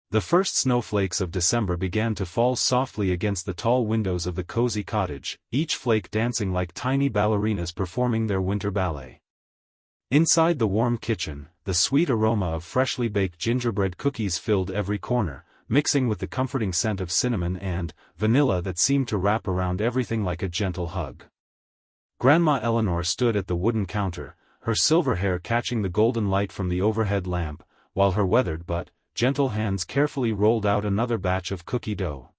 The first snowflakes of December began to fall softly against the tall windows of the cozy cottage, each flake dancing like tiny ballerinas performing their winter ballet. Inside the warm kitchen, the sweet aroma of freshly baked gingerbread cookies filled every corner, mixing with the comforting scent of cinnamon and vanilla that seemed to wrap around everything like a gentle hug. Grandma Eleanor stood at the wooden counter, her silver hair catching the golden light from the overhead lamp, while her weathered but gentle hands carefully rolled out another batch of cookie dough.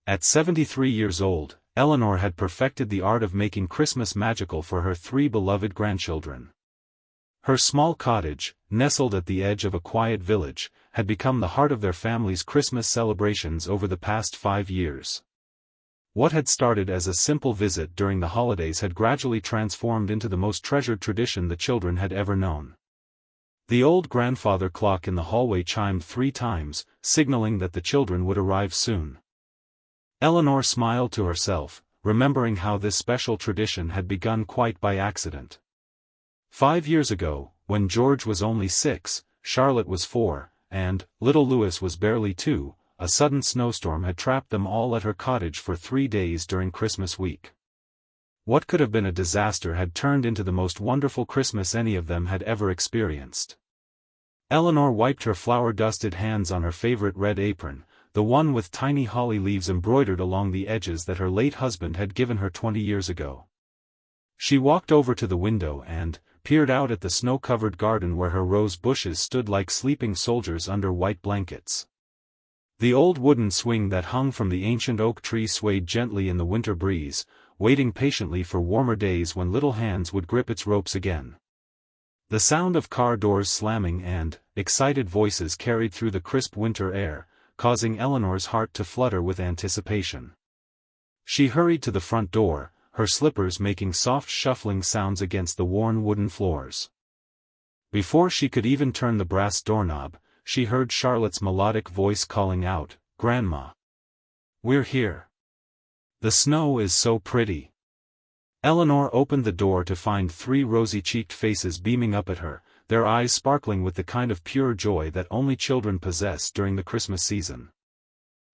At 73 years old, Eleanor had perfected the art of making Christmas magical for her 3 beloved grandchildren. Her small cottage, nestled at the edge of a quiet village, had become the heart of their family's Christmas celebrations over the past 5 years. What had started as a simple visit during the holidays had gradually transformed into the most treasured tradition the children had ever known. The old grandfather clock in the hallway chimed 3 times, signaling that the children would arrive soon. Eleanor smiled to herself, remembering how this special tradition had begun quite by accident. 5 years ago, when George was only 6, Charlotte was 4, and little Louis was barely 2, a sudden snowstorm had trapped them all at her cottage for 3 days during Christmas week. What could have been a disaster had turned into the most wonderful Christmas any of them had ever experienced. Eleanor wiped her flour-dusted hands on her favorite red apron, the one with tiny holly leaves embroidered along the edges that her late husband had given her 20 years ago. She walked over to the window and peered out at the snow-covered garden where her rose bushes stood like sleeping soldiers under white blankets. The old wooden swing that hung from the ancient oak tree swayed gently in the winter breeze, waiting patiently for warmer days when little hands would grip its ropes again. The sound of car doors slamming and excited voices carried through the crisp winter air, causing Eleanor's heart to flutter with anticipation. She hurried to the front door, her slippers making soft shuffling sounds against the worn wooden floors. Before she could even turn the brass doorknob, she heard Charlotte's melodic voice calling out, "Grandma! We're here! The snow is so pretty!" Eleanor opened the door to find 3 rosy-cheeked faces beaming up at her, their eyes sparkling with the kind of pure joy that only children possess during the Christmas season.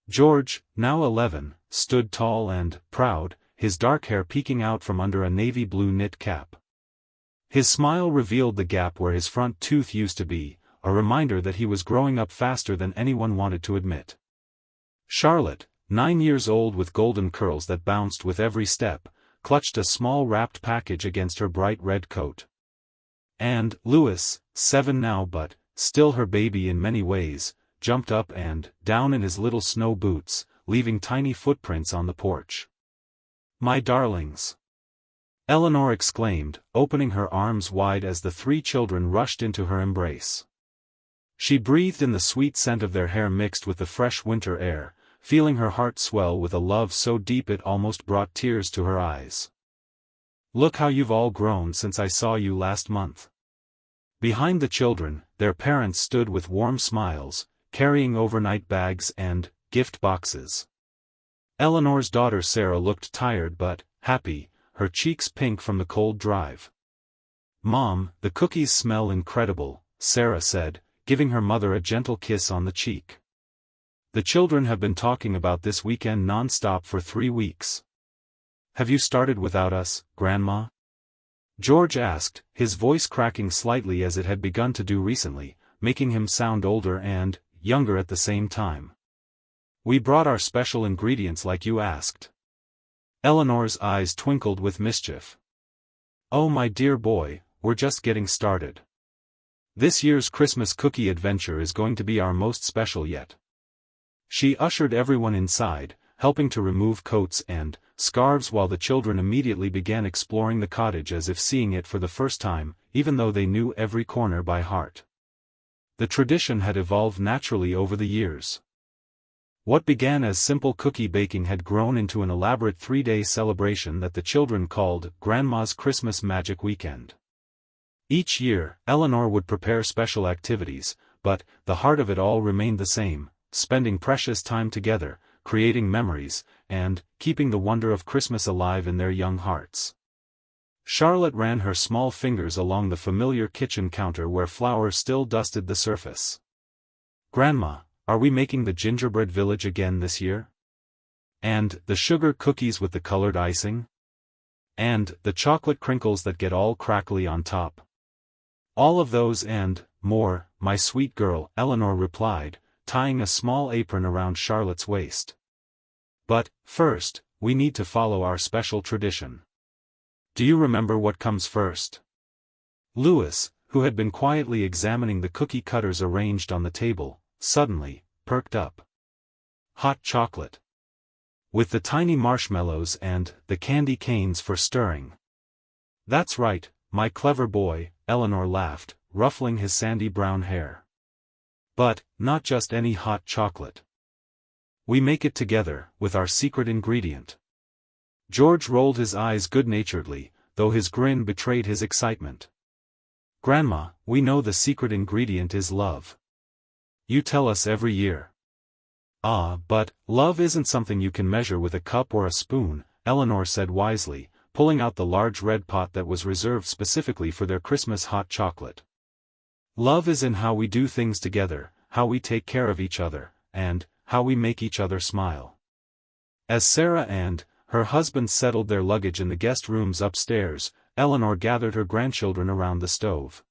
George, now 11, stood tall and proud, his dark hair peeking out from under a navy blue knit cap. His smile revealed the gap where his front tooth used to be, a reminder that he was growing up faster than anyone wanted to admit. Charlotte, 9 years old with golden curls that bounced with every step, clutched a small wrapped package against her bright red coat. And Louis, 7 now but still her baby in many ways, jumped up and down in his little snow boots, leaving tiny footprints on the porch. "My darlings!" Eleanor exclaimed, opening her arms wide as the 3 children rushed into her embrace. She breathed in the sweet scent of their hair mixed with the fresh winter air, feeling her heart swell with a love so deep it almost brought tears to her eyes. "Look how you've all grown since I saw you last month." Behind the children, their parents stood with warm smiles, carrying overnight bags and gift boxes. Eleanor's daughter Sarah looked tired but happy, her cheeks pink from the cold drive. "Mom, the cookies smell incredible," Sarah said, giving her mother a gentle kiss on the cheek. "The children have been talking about this weekend non-stop for 3 weeks. Have you started without us, Grandma?" George asked, his voice cracking slightly as it had begun to do recently, making him sound older and younger at the same time. "We brought our special ingredients like you asked." Eleanor's eyes twinkled with mischief. "Oh my dear boy, we're just getting started. This year's Christmas cookie adventure is going to be our most special yet." She ushered everyone inside, helping to remove coats and scarves while the children immediately began exploring the cottage as if seeing it for the first time, even though they knew every corner by heart. The tradition had evolved naturally over the years. What began as simple cookie baking had grown into an elaborate 3-day celebration that the children called Grandma's Christmas Magic Weekend. Each year, Eleanor would prepare special activities, but the heart of it all remained the same: spending precious time together, creating memories, and keeping the wonder of Christmas alive in their young hearts. Charlotte ran her small fingers along the familiar kitchen counter where flour still dusted the surface. "Grandma, are we making the gingerbread village again this year? And the sugar cookies with the colored icing? And the chocolate crinkles that get all crackly on top? All of those and more, my sweet girl, Eleanor replied, tying a small apron around Charlotte's waist. But, first, we need to follow our special tradition. Do you remember what comes first? Louis, who had been quietly examining the cookie cutters arranged on the table, suddenly perked up. Hot chocolate. With the tiny marshmallows and the candy canes for stirring. That's right, my clever boy, Eleanor laughed, ruffling his sandy brown hair. But, not just any hot chocolate. We make it together, with our secret ingredient. George rolled his eyes good-naturedly, though his grin betrayed his excitement. Grandma, we know the secret ingredient is love. You tell us every year. Ah, but, love isn't something you can measure with a cup or a spoon, Eleanor said wisely, pulling out the large red pot that was reserved specifically for their Christmas hot chocolate. Love is in how we do things together, how we take care of each other, and how we make each other smile. As Sarah and her husband settled their luggage in the guest rooms upstairs, Eleanor gathered her grandchildren around the stove.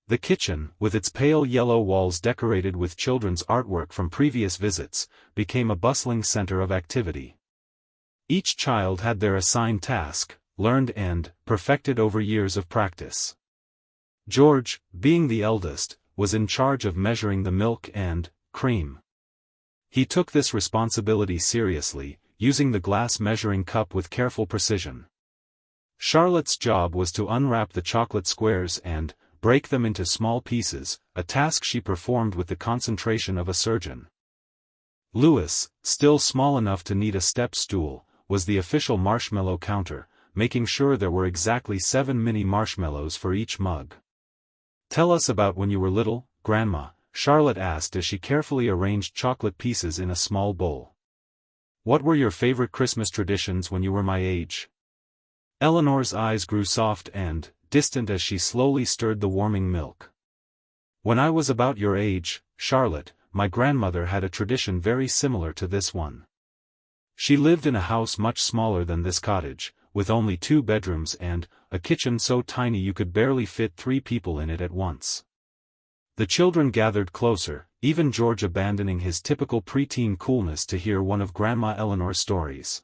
The kitchen, with its pale yellow walls decorated with children's artwork from previous visits, became a bustling center of activity. Each child had their assigned task, learned and perfected over years of practice. George, being the eldest, was in charge of measuring the milk and cream. He took this responsibility seriously, using the glass measuring cup with careful precision. Charlotte's job was to unwrap the chocolate squares and break them into small pieces, a task she performed with the concentration of a surgeon. Louis, still small enough to need a step stool, was the official marshmallow counter, making sure there were exactly 7 mini marshmallows for each mug. Tell us about when you were little, Grandma, Charlotte asked as she carefully arranged chocolate pieces in a small bowl. What were your favorite Christmas traditions when you were my age? Eleanor's eyes grew soft and distant as she slowly stirred the warming milk. When I was about your age, Charlotte, my grandmother had a tradition very similar to this one. She lived in a house much smaller than this cottage, with only 2 bedrooms and a kitchen so tiny you could barely fit 3 people in it at once. The children gathered closer, even George abandoning his typical preteen coolness to hear one of Grandma Eleanor's stories.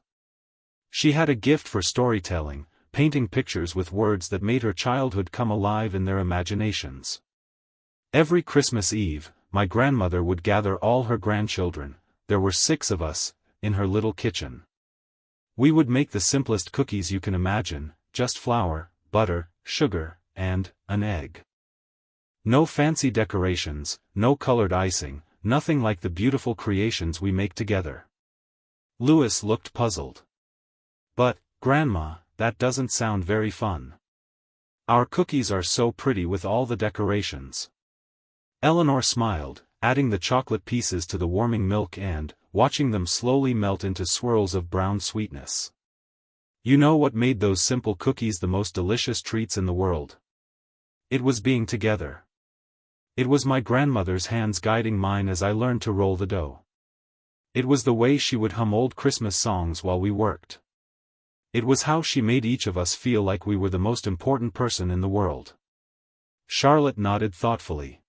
She had a gift for storytelling, painting pictures with words that made her childhood come alive in their imaginations. Every Christmas Eve, my grandmother would gather all her grandchildren, there were 6 of us, in her little kitchen. We would make the simplest cookies you can imagine, just flour, butter, sugar, and an egg. No fancy decorations, no colored icing, nothing like the beautiful creations we make together. Louis looked puzzled. But, Grandma, that doesn't sound very fun. Our cookies are so pretty with all the decorations. Eleanor smiled, adding the chocolate pieces to the warming milk and watching them slowly melt into swirls of brown sweetness. You know what made those simple cookies the most delicious treats in the world? It was being together. It was my grandmother's hands guiding mine as I learned to roll the dough. It was the way she would hum old Christmas songs while we worked. It was how she made each of us feel like we were the most important person in the world. Charlotte nodded thoughtfully.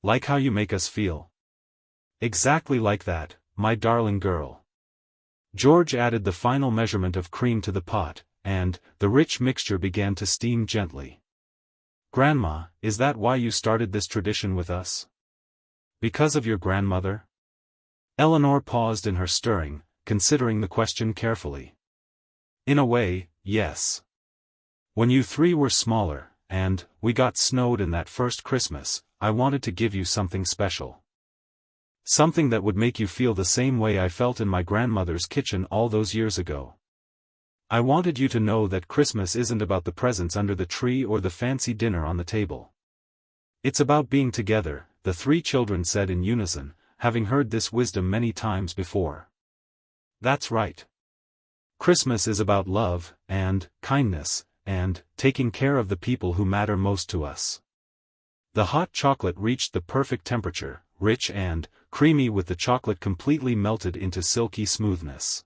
Like how you make us feel? Exactly like that, my darling girl. George added the final measurement of cream to the pot, and the rich mixture began to steam gently. Grandma, is that why you started this tradition with us? Because of your grandmother? Eleanor paused in her stirring, considering the question carefully. In a way, yes. When you 3 were smaller, and we got snowed in that first Christmas, I wanted to give you something special. Something that would make you feel the same way I felt in my grandmother's kitchen all those years ago. I wanted you to know that Christmas isn't about the presents under the tree or the fancy dinner on the table. It's about being together, the 3 children said in unison, having heard this wisdom many times before. That's right. Christmas is about love, and kindness, and taking care of the people who matter most to us. The hot chocolate reached the perfect temperature, rich and creamy with the chocolate completely melted into silky smoothness.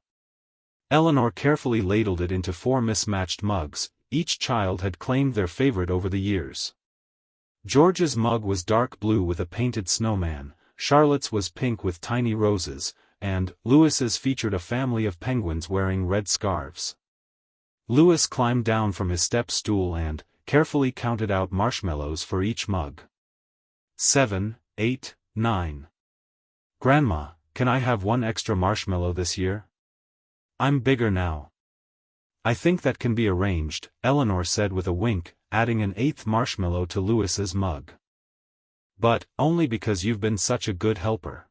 Eleanor carefully ladled it into 4 mismatched mugs. Each child had claimed their favorite over the years. George's mug was dark blue with a painted snowman, Charlotte's was pink with tiny roses, and Louis's featured a family of penguins wearing red scarves. Louis climbed down from his step stool and carefully counted out marshmallows for each mug. 7, 8, 9. Grandma, can I have 1 extra marshmallow this year? I'm bigger now. I think that can be arranged, Eleanor said with a wink, adding an 8th marshmallow to Louis's mug. But, only because you've been such a good helper.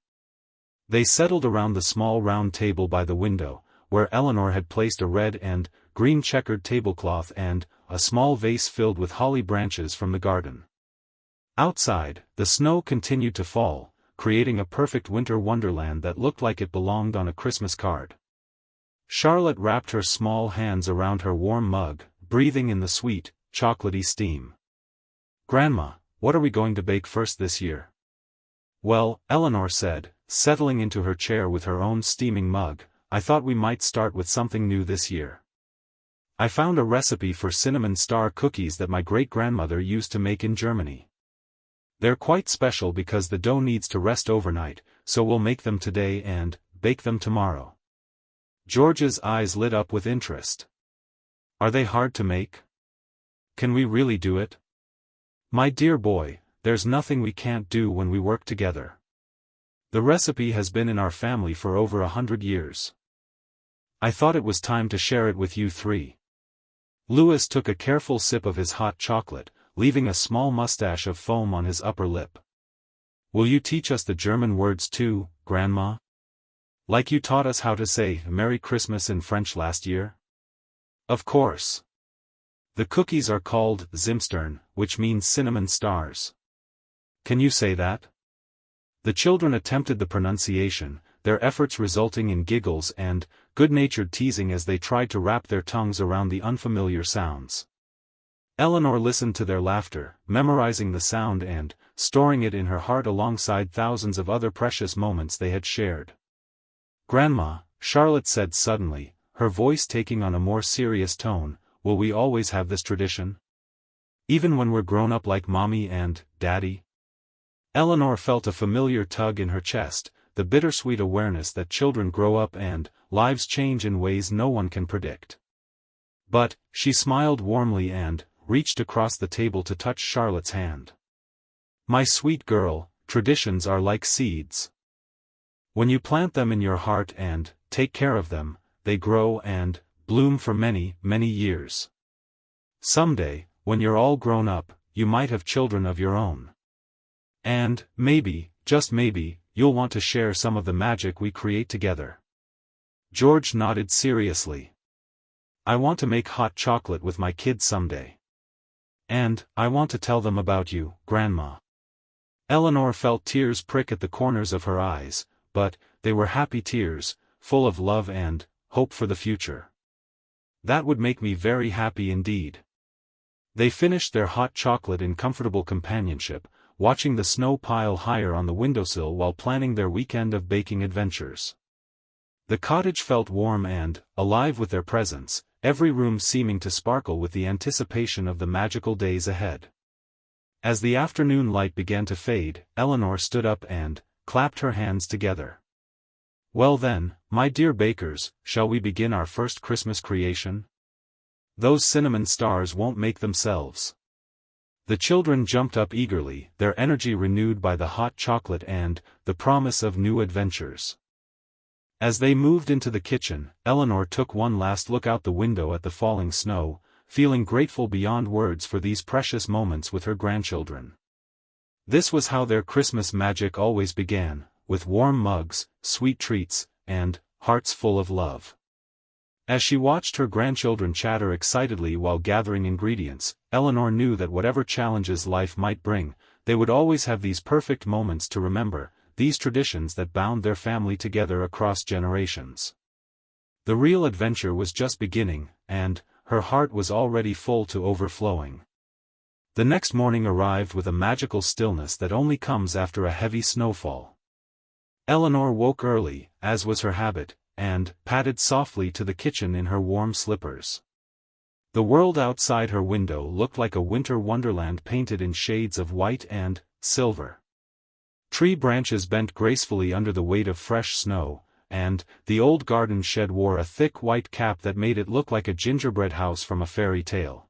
They settled around the small round table by the window, where Eleanor had placed a red and green checkered tablecloth and a small vase filled with holly branches from the garden. Outside, the snow continued to fall, creating a perfect winter wonderland that looked like it belonged on a Christmas card. Charlotte wrapped her small hands around her warm mug, breathing in the sweet, chocolatey steam. Grandma, what are we going to bake first this year? Well, Eleanor said, settling into her chair with her own steaming mug, I thought we might start with something new this year. I found a recipe for cinnamon star cookies that my great-grandmother used to make in Germany. They're quite special because the dough needs to rest overnight, so we'll make them today and bake them tomorrow. George's eyes lit up with interest. Are they hard to make? Can we really do it? My dear boy, there's nothing we can't do when we work together. The recipe has been in our family for over 100 years. I thought it was time to share it with you 3. Louis took a careful sip of his hot chocolate, leaving a small mustache of foam on his upper lip. Will you teach us the German words too, Grandma? Like you taught us how to say Merry Christmas in French last year? Of course. The cookies are called Zimstern, which means cinnamon stars. Can you say that? The children attempted the pronunciation, their efforts resulting in giggles and good-natured teasing as they tried to wrap their tongues around the unfamiliar sounds. Eleanor listened to their laughter, memorizing the sound and storing it in her heart alongside thousands of other precious moments they had shared. Grandma, Charlotte said suddenly, her voice taking on a more serious tone, will we always have this tradition? Even when we're grown up like Mommy and Daddy? Eleanor felt a familiar tug in her chest, the bittersweet awareness that children grow up and lives change in ways no one can predict. But, she smiled warmly and reached across the table to touch Charlotte's hand. My sweet girl, traditions are like seeds. When you plant them in your heart and take care of them, they grow and bloom for many, many years. Someday, when you're all grown up, you might have children of your own. And, maybe, just maybe, you'll want to share some of the magic we create together. George nodded seriously. I want to make hot chocolate with my kids someday. And, I want to tell them about you, Grandma. Eleanor felt tears prick at the corners of her eyes, but they were happy tears, full of love and hope for the future. That would make me very happy indeed. They finished their hot chocolate in comfortable companionship, watching the snow pile higher on the windowsill while planning their weekend of baking adventures. The cottage felt warm and alive with their presence, every room seeming to sparkle with the anticipation of the magical days ahead. As the afternoon light began to fade, Eleanor stood up and clapped her hands together. Well then, my dear bakers, shall we begin our first Christmas creation? Those cinnamon stars won't make themselves. The children jumped up eagerly, their energy renewed by the hot chocolate and the promise of new adventures. As they moved into the kitchen, Eleanor took one last look out the window at the falling snow, feeling grateful beyond words for these precious moments with her grandchildren. This was how their Christmas magic always began, with warm mugs, sweet treats, and hearts full of love. As she watched her grandchildren chatter excitedly while gathering ingredients, Eleanor knew that whatever challenges life might bring, they would always have these perfect moments to remember, these traditions that bound their family together across generations. The real adventure was just beginning, and her heart was already full to overflowing. The next morning arrived with a magical stillness that only comes after a heavy snowfall. Eleanor woke early, as was her habit, and padded softly to the kitchen in her warm slippers. The world outside her window looked like a winter wonderland painted in shades of white and silver. Tree branches bent gracefully under the weight of fresh snow, and the old garden shed wore a thick white cap that made it look like a gingerbread house from a fairy tale.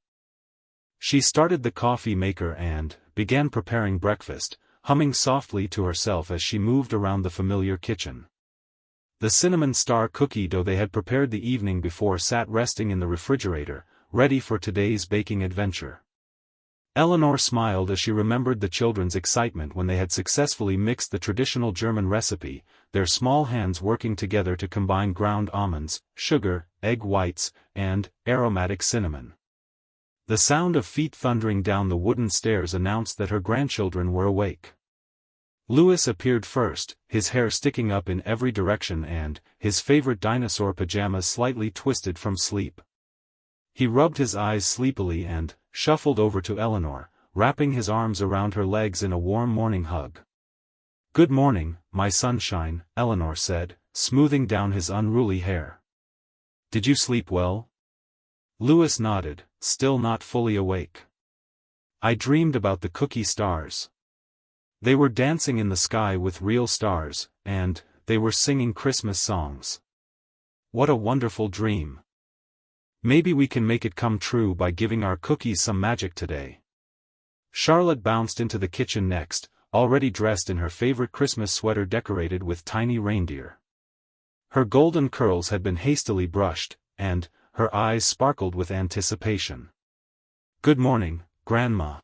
She started the coffee maker and began preparing breakfast, humming softly to herself as she moved around the familiar kitchen. The cinnamon star cookie dough they had prepared the evening before sat resting in the refrigerator, ready for today's baking adventure. Eleanor smiled as she remembered the children's excitement when they had successfully mixed the traditional German recipe, their small hands working together to combine ground almonds, sugar, egg whites, and aromatic cinnamon. The sound of feet thundering down the wooden stairs announced that her grandchildren were awake. Louis appeared first, his hair sticking up in every direction and his favorite dinosaur pajamas slightly twisted from sleep. He rubbed his eyes sleepily and shuffled over to Eleanor, wrapping his arms around her legs in a warm morning hug. "Good morning, my sunshine," Eleanor said, smoothing down his unruly hair. "Did you sleep well?" Louis nodded, still not fully awake. "I dreamed about the cookie stars. They were dancing in the sky with real stars, and they were singing Christmas songs. What a wonderful dream. Maybe we can make it come true by giving our cookies some magic today." Charlotte bounced into the kitchen next, already dressed in her favorite Christmas sweater decorated with tiny reindeer. Her golden curls had been hastily brushed, and her eyes sparkled with anticipation. "Good morning, Grandma.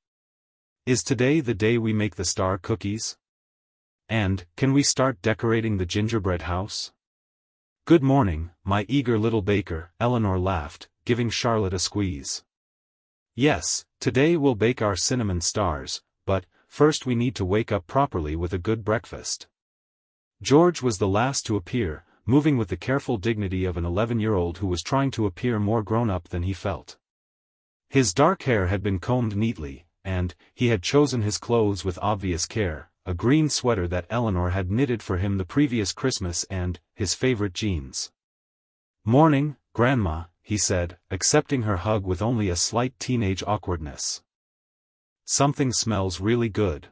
Is today the day we make the star cookies? And can we start decorating the gingerbread house?" "Good morning, my eager little baker," Eleanor laughed, giving Charlotte a squeeze. "Yes, today we'll bake our cinnamon stars, but first we need to wake up properly with a good breakfast." George was the last to appear, moving with the careful dignity of an 11-year-old who was trying to appear more grown-up than he felt. His dark hair had been combed neatly, and he had chosen his clothes with obvious care, a green sweater that Eleanor had knitted for him the previous Christmas and his favorite jeans. "Morning, Grandma," he said, accepting her hug with only a slight teenage awkwardness. "Something smells really good."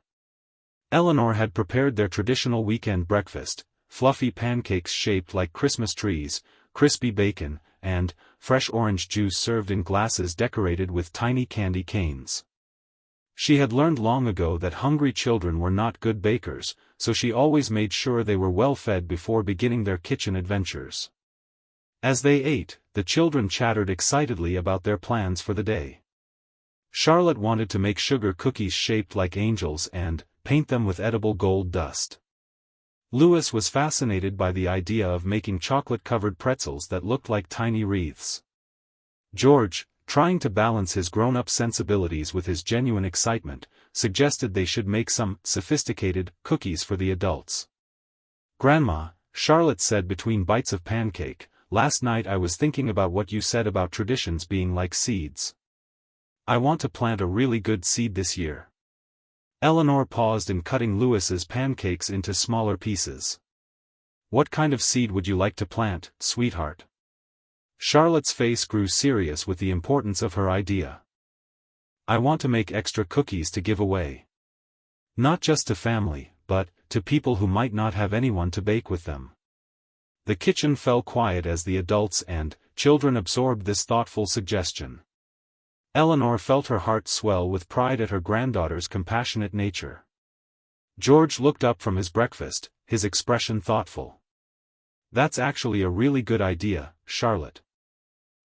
Eleanor had prepared their traditional weekend breakfast, fluffy pancakes shaped like Christmas trees, crispy bacon, and fresh orange juice served in glasses decorated with tiny candy canes. She had learned long ago that hungry children were not good bakers, so she always made sure they were well fed before beginning their kitchen adventures. As they ate, the children chattered excitedly about their plans for the day. Charlotte wanted to make sugar cookies shaped like angels and paint them with edible gold dust. Louis was fascinated by the idea of making chocolate-covered pretzels that looked like tiny wreaths. George, trying to balance his grown-up sensibilities with his genuine excitement, suggested they should make some sophisticated cookies for the adults. "Grandma," Charlotte said between bites of pancake, "last night I was thinking about what you said about traditions being like seeds. I want to plant a really good seed this year." Eleanor paused in cutting Louis's pancakes into smaller pieces. "What kind of seed would you like to plant, sweetheart?" Charlotte's face grew serious with the importance of her idea. "I want to make extra cookies to give away. Not just to family, but to people who might not have anyone to bake with them." The kitchen fell quiet as the adults and children absorbed this thoughtful suggestion. Eleanor felt her heart swell with pride at her granddaughter's compassionate nature. George looked up from his breakfast, his expression thoughtful. "That's actually a really good idea, Charlotte.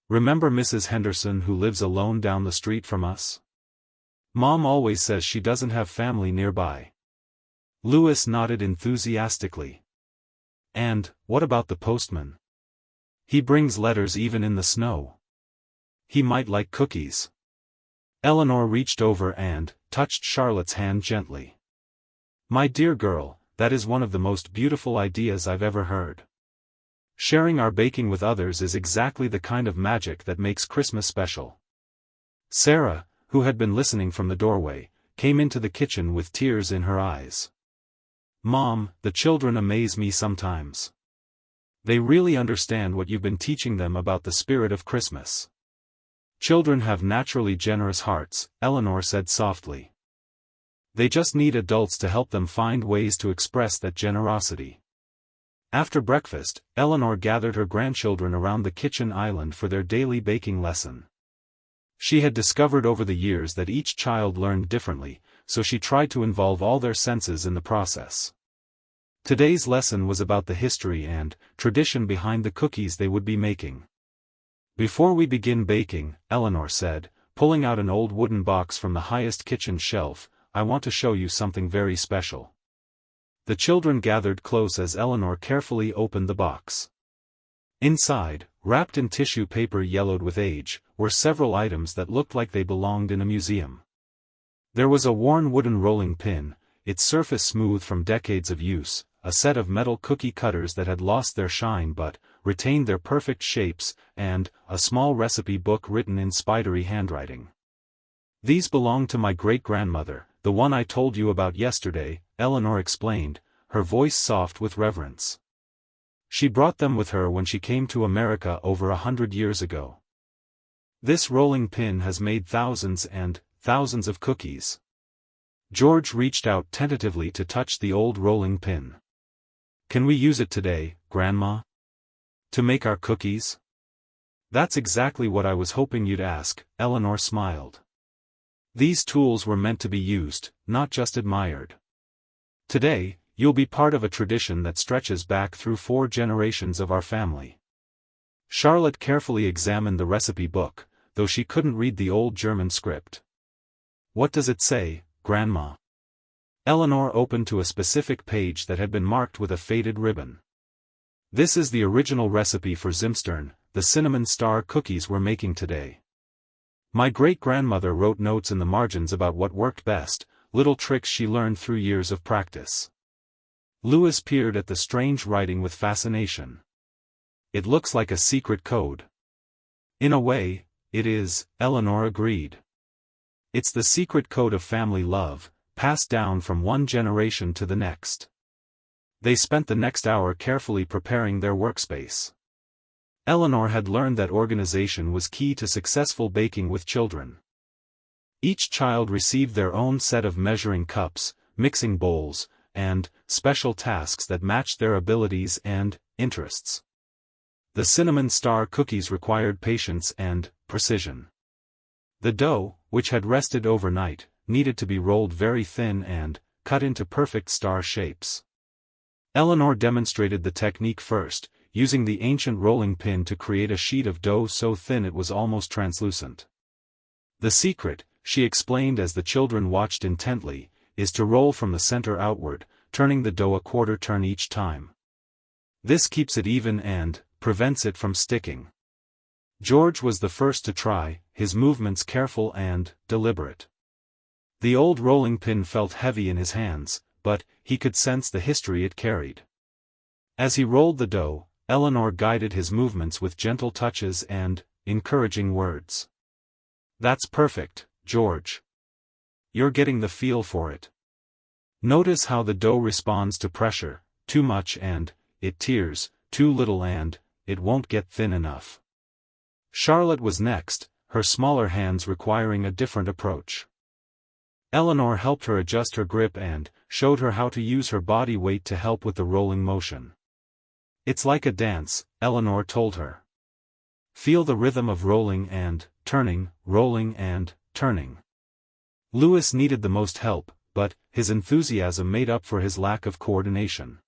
Remember Mrs. Henderson who lives alone down the street from us? Mom always says she doesn't have family nearby." Louis nodded enthusiastically. "And what about the postman? He brings letters even in the snow. He might like cookies." Eleanor reached over and touched Charlotte's hand gently. "My dear girl, that is one of the most beautiful ideas I've ever heard. Sharing our baking with others is exactly the kind of magic that makes Christmas special." Sarah, who had been listening from the doorway, came into the kitchen with tears in her eyes. "Mom, the children amaze me sometimes. They really understand what you've been teaching them about the spirit of Christmas." "Children have naturally generous hearts," Eleanor said softly. "They just need adults to help them find ways to express that generosity." After breakfast, Eleanor gathered her grandchildren around the kitchen island for their daily baking lesson. She had discovered over the years that each child learned differently, so she tried to involve all their senses in the process. Today's lesson was about the history and tradition behind the cookies they would be making. "Before we begin baking," Eleanor said, pulling out an old wooden box from the highest kitchen shelf, "I want to show you something very special." The children gathered close as Eleanor carefully opened the box. Inside, wrapped in tissue paper yellowed with age, were several items that looked like they belonged in a museum. There was a worn wooden rolling pin, its surface smooth from decades of use, a set of metal cookie cutters that had lost their shine but retained their perfect shapes, and a small recipe book written in spidery handwriting. "These belong to my great-grandmother, the one I told you about yesterday," Eleanor explained, her voice soft with reverence. "She brought them with her when she came to America over 100 years ago. This rolling pin has made thousands and thousands of cookies." George reached out tentatively to touch the old rolling pin. "Can we use it today, Grandma? To make our cookies?" "That's exactly what I was hoping you'd ask," Eleanor smiled. "These tools were meant to be used, not just admired. Today, you'll be part of a tradition that stretches back through 4 generations of our family." Charlotte carefully examined the recipe book, though she couldn't read the old German script. "What does it say, Grandma?" Eleanor opened to a specific page that had been marked with a faded ribbon. "This is the original recipe for Zimstern, the cinnamon star cookies we're making today. My great-grandmother wrote notes in the margins about what worked best, little tricks she learned through years of practice." Louis peered at the strange writing with fascination. "It looks like a secret code." "In a way, it is," Eleanor agreed. "It's the secret code of family love, passed down from one generation to the next." They spent the next hour carefully preparing their workspace. Eleanor had learned that organization was key to successful baking with children. Each child received their own set of measuring cups, mixing bowls, and special tasks that matched their abilities and interests. The cinnamon star cookies required patience and precision. The dough, which had rested overnight, needed to be rolled very thin and cut into perfect star shapes. Eleanor demonstrated the technique first, using the ancient rolling pin to create a sheet of dough so thin it was almost translucent. "The secret," she explained as the children watched intently, "is to roll from the center outward, turning the dough a quarter turn each time. This keeps it even and prevents it from sticking." George was the first to try, his movements careful and deliberate. The old rolling pin felt heavy in his hands, but he could sense the history it carried. As he rolled the dough, Eleanor guided his movements with gentle touches and encouraging words. "That's perfect, George. You're getting the feel for it. Notice how the dough responds to pressure, too much and it tears, too little and it won't get thin enough." Charlotte was next, her smaller hands requiring a different approach. Eleanor helped her adjust her grip and showed her how to use her body weight to help with the rolling motion. "It's like a dance," Eleanor told her. "Feel the rhythm of rolling and turning, rolling and turning." Louis needed the most help, but his enthusiasm made up for his lack of coordination.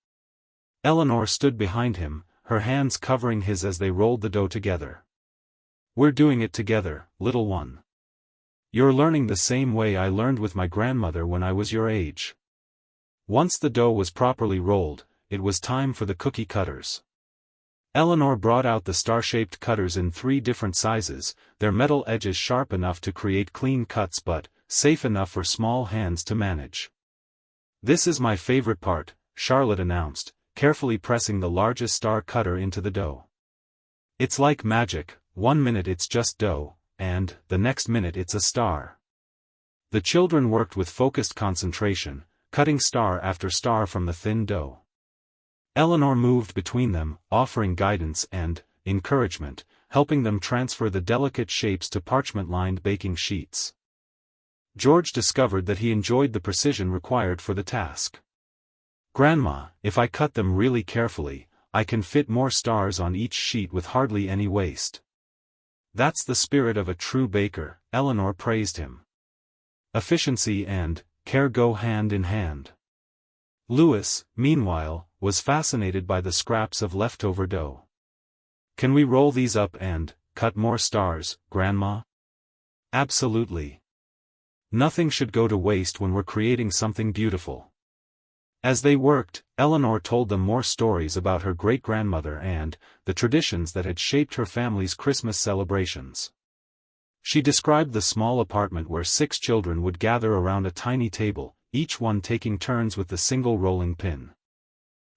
Eleanor stood behind him, her hands covering his as they rolled the dough together. "We're doing it together, little one. You're learning the same way I learned with my grandmother when I was your age." Once the dough was properly rolled, it was time for the cookie cutters. Eleanor brought out the star-shaped cutters in 3 different sizes, their metal edges sharp enough to create clean cuts but safe enough for small hands to manage. "This is my favorite part," Charlotte announced, carefully pressing the largest star cutter into the dough. "It's like magic, one minute it's just dough, and the next minute it's a star." The children worked with focused concentration, cutting star after star from the thin dough. Eleanor moved between them, offering guidance and encouragement, helping them transfer the delicate shapes to parchment-lined baking sheets. George discovered that he enjoyed the precision required for the task. "Grandma, if I cut them really carefully, I can fit more stars on each sheet with hardly any waste." "That's the spirit of a true baker," Eleanor praised him. Efficiency and care go hand in hand. Louis, meanwhile, was fascinated by the scraps of leftover dough. "Can we roll these up and cut more stars, Grandma?" "Absolutely. Nothing should go to waste when we're creating something beautiful." As they worked, Eleanor told them more stories about her great-grandmother and the traditions that had shaped her family's Christmas celebrations. She described the small apartment where 6 children would gather around a tiny table, each one taking turns with the single rolling pin.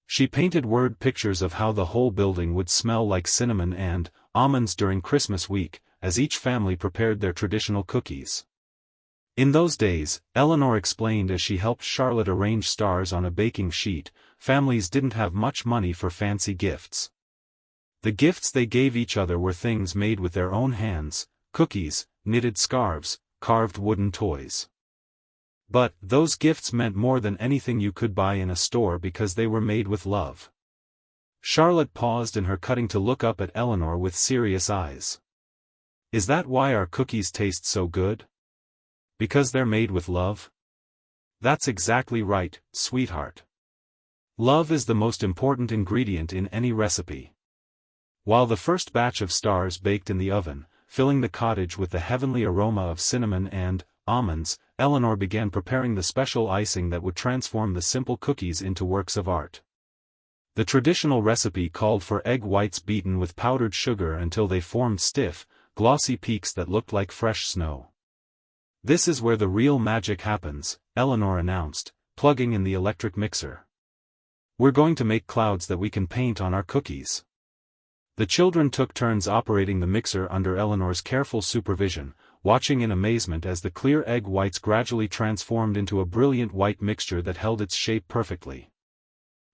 She painted word pictures of how the whole building would smell like cinnamon and almonds during Christmas week, as each family prepared their traditional cookies. In those days, Eleanor explained as she helped Charlotte arrange stars on a baking sheet, families didn't have much money for fancy gifts. The gifts they gave each other were things made with their own hands: cookies, knitted scarves, carved wooden toys. But those gifts meant more than anything you could buy in a store because they were made with love. Charlotte paused in her cutting to look up at Eleanor with serious eyes. "Is that why our cookies taste so good? Because they're made with love?" "That's exactly right, sweetheart. Love is the most important ingredient in any recipe." While the first batch of stars baked in the oven, filling the cottage with the heavenly aroma of cinnamon and almonds, Eleanor began preparing the special icing that would transform the simple cookies into works of art. The traditional recipe called for egg whites beaten with powdered sugar until they formed stiff, glossy peaks that looked like fresh snow. "This is where the real magic happens," Eleanor announced, plugging in the electric mixer. "We're going to make clouds that we can paint on our cookies." The children took turns operating the mixer under Eleanor's careful supervision, watching in amazement as the clear egg whites gradually transformed into a brilliant white mixture that held its shape perfectly.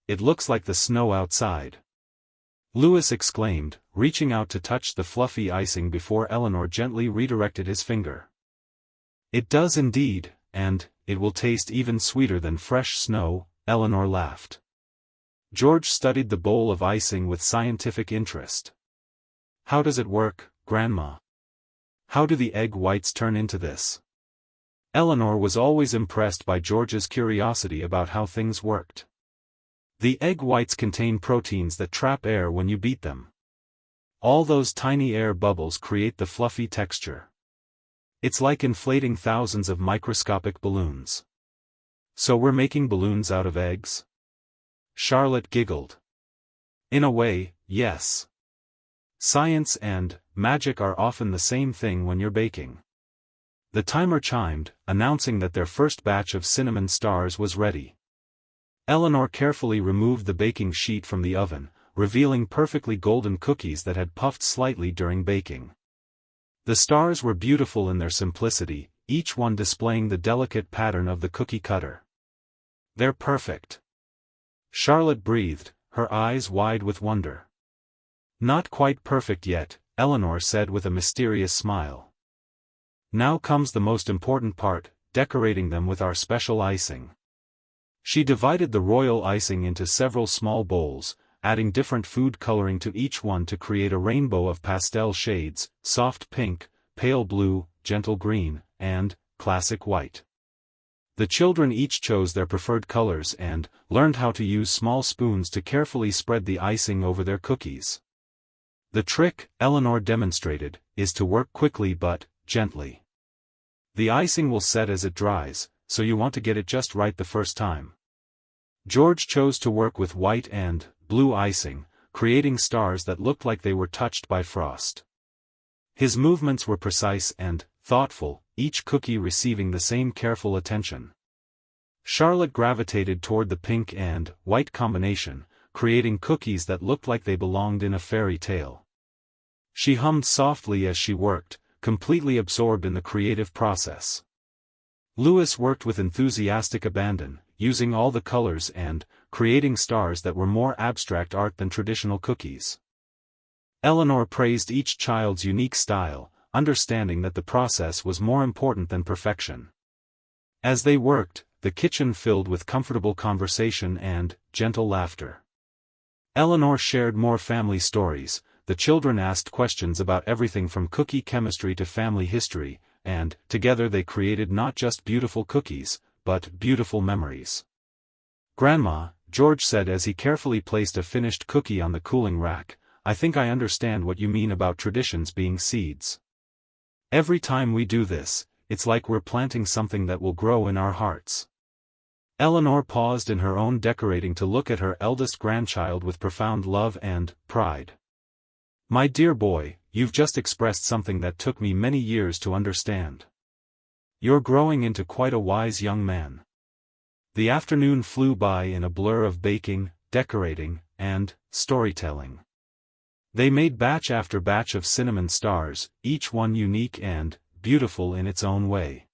"It looks like the snow outside," Louis exclaimed, reaching out to touch the fluffy icing before Eleanor gently redirected his finger. "It does indeed, and it will taste even sweeter than fresh snow," Eleanor laughed. George studied the bowl of icing with scientific interest. "How does it work, Grandma? How do the egg whites turn into this?" Eleanor was always impressed by George's curiosity about how things worked. "The egg whites contain proteins that trap air when you beat them. All those tiny air bubbles create the fluffy texture. It's like inflating thousands of microscopic balloons." "So we're making balloons out of eggs?" Charlotte giggled. "In a way, yes. Science and magic are often the same thing when you're baking." The timer chimed, announcing that their first batch of cinnamon stars was ready. Eleanor carefully removed the baking sheet from the oven, revealing perfectly golden cookies that had puffed slightly during baking. The stars were beautiful in their simplicity, each one displaying the delicate pattern of the cookie cutter. "They're perfect," Charlotte breathed, her eyes wide with wonder. "Not quite perfect yet," Eleanor said with a mysterious smile. "Now comes the most important part, decorating them with our special icing." She divided the royal icing into several small bowls, adding different food coloring to each one to create a rainbow of pastel shades: soft pink, pale blue, gentle green, and classic white. The children each chose their preferred colors and learned how to use small spoons to carefully spread the icing over their cookies. "The trick," Eleanor demonstrated, "is to work quickly but gently. The icing will set as it dries, so you want to get it just right the first time." George chose to work with white and blue icing, creating stars that looked like they were touched by frost. His movements were precise and thoughtful, each cookie receiving the same careful attention. Charlotte gravitated toward the pink and white combination, creating cookies that looked like they belonged in a fairy tale. She hummed softly as she worked, completely absorbed in the creative process. Louis worked with enthusiastic abandon, using all the colors and creating stars that were more abstract art than traditional cookies. Eleanor praised each child's unique style, understanding that the process was more important than perfection. As they worked, the kitchen filled with comfortable conversation and gentle laughter. Eleanor shared more family stories, the children asked questions about everything from cookie chemistry to family history, and, together they created not just beautiful cookies, but beautiful memories. "Grandma," George said as he carefully placed a finished cookie on the cooling rack, "I think I understand what you mean about traditions being seeds. Every time we do this, it's like we're planting something that will grow in our hearts." Eleanor paused in her own decorating to look at her eldest grandchild with profound love and pride. "My dear boy, you've just expressed something that took me many years to understand. You're growing into quite a wise young man." The afternoon flew by in a blur of baking, decorating, and storytelling. They made batch after batch of cinnamon stars, each one unique and beautiful in its own way.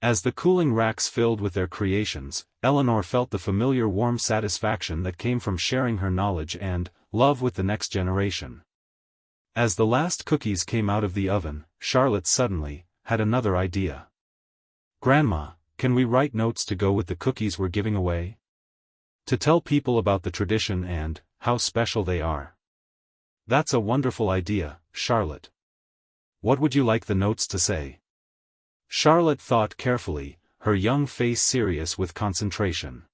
As the cooling racks filled with their creations, Eleanor felt the familiar warm satisfaction that came from sharing her knowledge and love with the next generation. As the last cookies came out of the oven, Charlotte suddenly had another idea. "Grandma, can we write notes to go with the cookies we're giving away? To tell people about the tradition and how special they are." "That's a wonderful idea, Charlotte. What would you like the notes to say?" Charlotte thought carefully, her young face serious with concentration.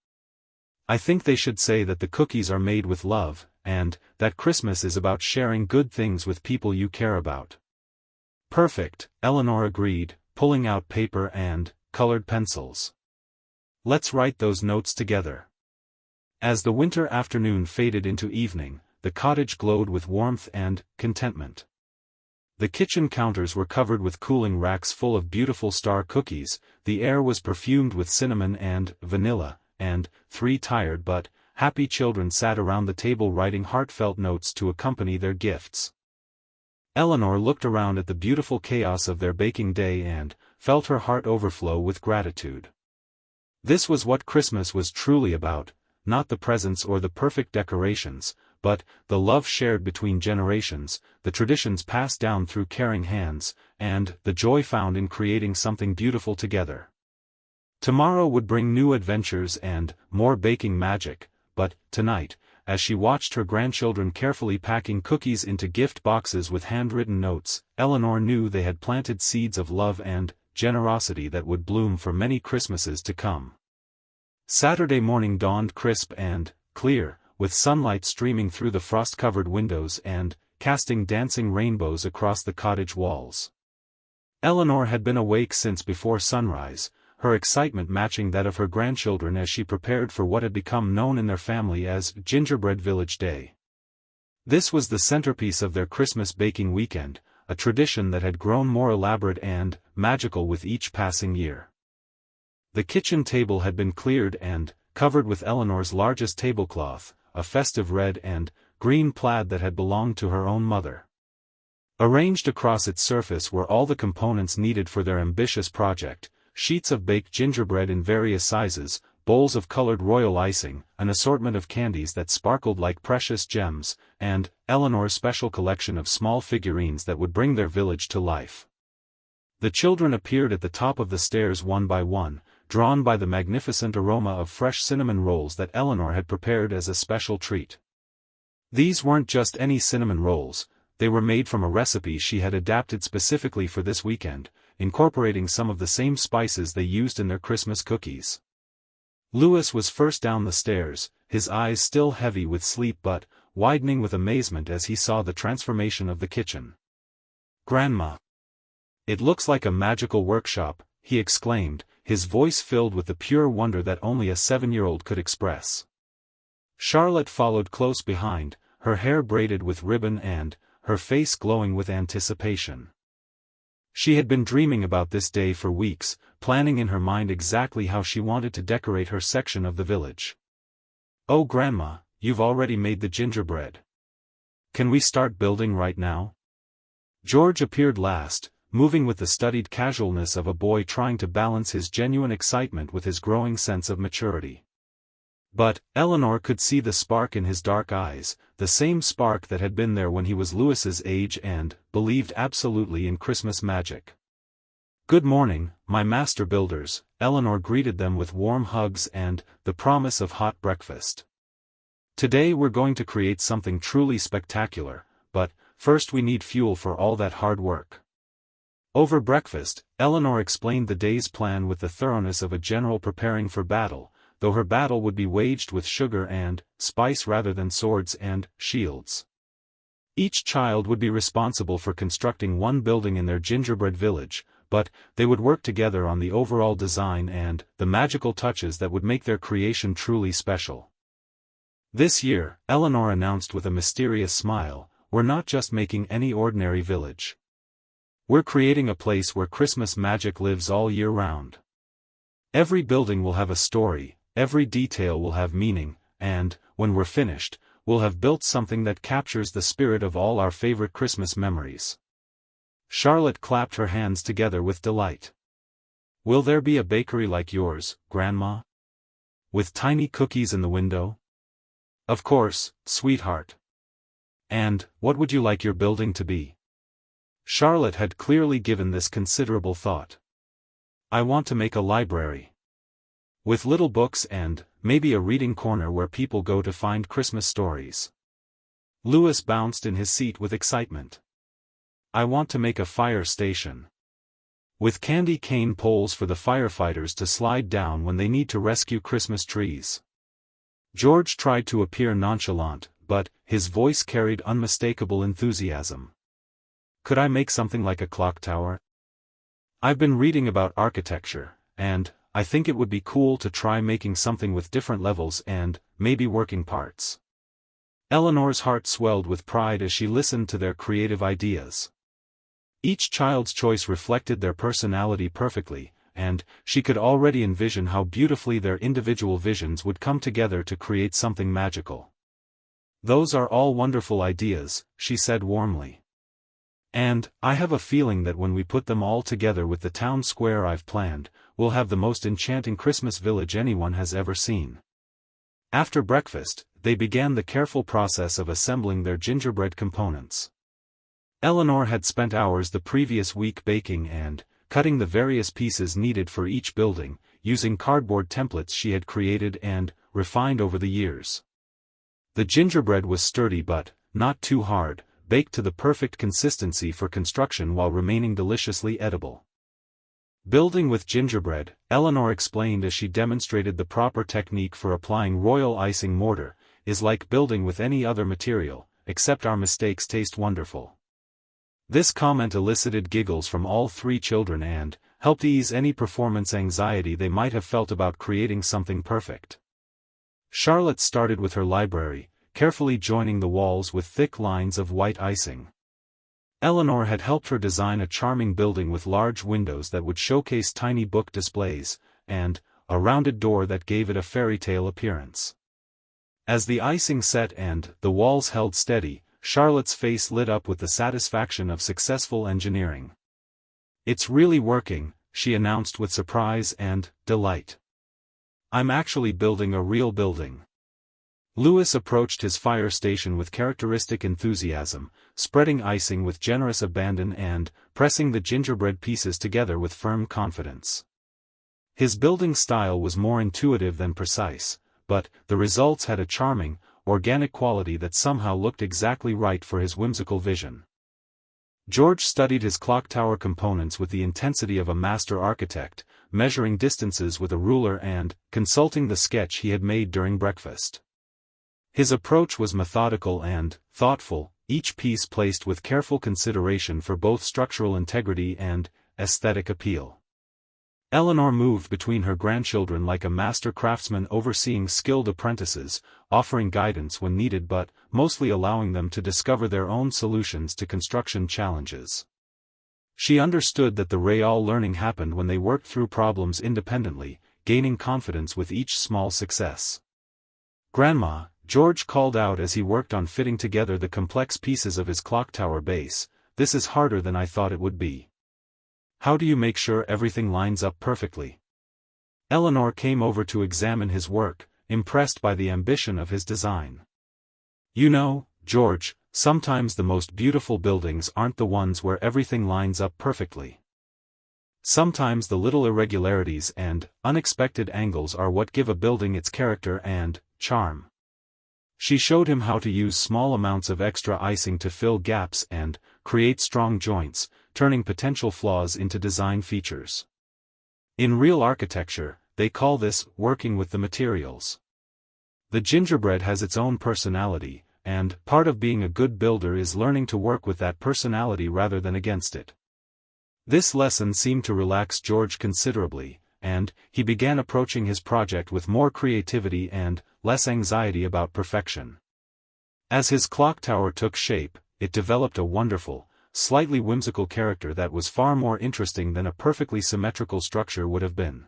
"I think they should say that the cookies are made with love, and that Christmas is about sharing good things with people you care about." "Perfect," Eleanor agreed, pulling out paper and colored pencils. "Let's write those notes together." As the winter afternoon faded into evening, the cottage glowed with warmth and contentment. The kitchen counters were covered with cooling racks full of beautiful star cookies, the air was perfumed with cinnamon and vanilla, and 3 tired but happy children sat around the table writing heartfelt notes to accompany their gifts. Eleanor looked around at the beautiful chaos of their baking day and felt her heart overflow with gratitude. This was what Christmas was truly about, not the presents or the perfect decorations, but the love shared between generations, the traditions passed down through caring hands, and the joy found in creating something beautiful together. Tomorrow would bring new adventures and more baking magic, but tonight, as she watched her grandchildren carefully packing cookies into gift boxes with handwritten notes, Eleanor knew they had planted seeds of love and generosity that would bloom for many Christmases to come. Saturday morning dawned crisp and clear, with sunlight streaming through the frost-covered windows and casting dancing rainbows across the cottage walls. Eleanor had been awake since before sunrise, her excitement matching that of her grandchildren as she prepared for what had become known in their family as Gingerbread Village Day. This was the centerpiece of their Christmas baking weekend, a tradition that had grown more elaborate and magical with each passing year. The kitchen table had been cleared and covered with Eleanor's largest tablecloth, a festive red and green plaid that had belonged to her own mother. Arranged across its surface were all the components needed for their ambitious project: sheets of baked gingerbread in various sizes, bowls of colored royal icing, an assortment of candies that sparkled like precious gems, and Eleanor's special collection of small figurines that would bring their village to life. The children appeared at the top of the stairs one by one, drawn by the magnificent aroma of fresh cinnamon rolls that Eleanor had prepared as a special treat. These weren't just any cinnamon rolls, they were made from a recipe she had adapted specifically for this weekend, incorporating some of the same spices they used in their Christmas cookies. Louis was first down the stairs, his eyes still heavy with sleep but widening with amazement as he saw the transformation of the kitchen. "Grandma! It looks like a magical workshop," he exclaimed, his voice filled with the pure wonder that only a 7-year-old could express. Charlotte followed close behind, her hair braided with ribbon and her face glowing with anticipation. She had been dreaming about this day for weeks, planning in her mind exactly how she wanted to decorate her section of the village. "Oh Grandma, you've already made the gingerbread. Can we start building right now?" George appeared last, moving with the studied casualness of a boy trying to balance his genuine excitement with his growing sense of maturity. But Eleanor could see the spark in his dark eyes, the same spark that had been there when he was Louis's age and believed absolutely in Christmas magic. "Good morning, my master builders," Eleanor greeted them with warm hugs and the promise of hot breakfast. "Today we're going to create something truly spectacular, but first we need fuel for all that hard work." Over breakfast, Eleanor explained the day's plan with the thoroughness of a general preparing for battle, though her battle would be waged with sugar and spice rather than swords and shields. Each child would be responsible for constructing one building in their gingerbread village, but they would work together on the overall design and the magical touches that would make their creation truly special. This year, Eleanor announced with a mysterious smile, "We're not just making any ordinary village. We're creating a place where Christmas magic lives all year round. Every building will have a story, every detail will have meaning, and, when we're finished, we'll have built something that captures the spirit of all our favorite Christmas memories." Charlotte clapped her hands together with delight. "Will there be a bakery like yours, Grandma? With tiny cookies in the window?" "Of course, sweetheart. And, what would you like your building to be?" Charlotte had clearly given this considerable thought. "I want to make a library. With little books and, maybe a reading corner where people go to find Christmas stories." Louis bounced in his seat with excitement. "I want to make a fire station. With candy cane poles for the firefighters to slide down when they need to rescue Christmas trees." George tried to appear nonchalant, but his voice carried unmistakable enthusiasm. "Could I make something like a clock tower? I've been reading about architecture, and I think it would be cool to try making something with different levels and maybe working parts." Eleanor's heart swelled with pride as she listened to their creative ideas. Each child's choice reflected their personality perfectly, and she could already envision how beautifully their individual visions would come together to create something magical. "Those are all wonderful ideas," she said warmly. "And I have a feeling that when we put them all together with the town square I've planned, we'll have the most enchanting Christmas village anyone has ever seen." After breakfast, they began the careful process of assembling their gingerbread components. Eleanor had spent hours the previous week baking and cutting the various pieces needed for each building, using cardboard templates she had created and refined over the years. The gingerbread was sturdy but not too hard, baked to the perfect consistency for construction while remaining deliciously edible. Building with gingerbread, Eleanor explained as she demonstrated the proper technique for applying royal icing mortar, is like building with any other material, except our mistakes taste wonderful. This comment elicited giggles from all three children and helped ease any performance anxiety they might have felt about creating something perfect. Charlotte started with her library, carefully joining the walls with thick lines of white icing. Eleanor had helped her design a charming building with large windows that would showcase tiny book displays, and a rounded door that gave it a fairy tale appearance. As the icing set and the walls held steady, Charlotte's face lit up with the satisfaction of successful engineering. "It's really working," she announced with surprise and delight. "I'm actually building a real building." Louis approached his fire station with characteristic enthusiasm, spreading icing with generous abandon and pressing the gingerbread pieces together with firm confidence. His building style was more intuitive than precise, but the results had a charming, organic quality that somehow looked exactly right for his whimsical vision. George studied his clock tower components with the intensity of a master architect, measuring distances with a ruler and consulting the sketch he had made during breakfast. His approach was methodical and thoughtful, each piece placed with careful consideration for both structural integrity and aesthetic appeal. Eleanor moved between her grandchildren like a master craftsman overseeing skilled apprentices, offering guidance when needed but mostly allowing them to discover their own solutions to construction challenges. She understood that the real learning happened when they worked through problems independently, gaining confidence with each small success. "Grandma," George called out as he worked on fitting together the complex pieces of his clock tower base, "this is harder than I thought it would be." How do you make sure everything lines up perfectly? Eleanor came over to examine his work, impressed by the ambition of his design. You know, George, sometimes the most beautiful buildings aren't the ones where everything lines up perfectly. Sometimes the little irregularities and unexpected angles are what give a building its character and charm. She showed him how to use small amounts of extra icing to fill gaps and create strong joints, turning potential flaws into design features. In real architecture, they call this working with the materials. The gingerbread has its own personality, and part of being a good builder is learning to work with that personality rather than against it. This lesson seemed to relax George considerably, and he began approaching his project with more creativity and less anxiety about perfection. As his clock tower took shape, it developed a wonderful, slightly whimsical character that was far more interesting than a perfectly symmetrical structure would have been.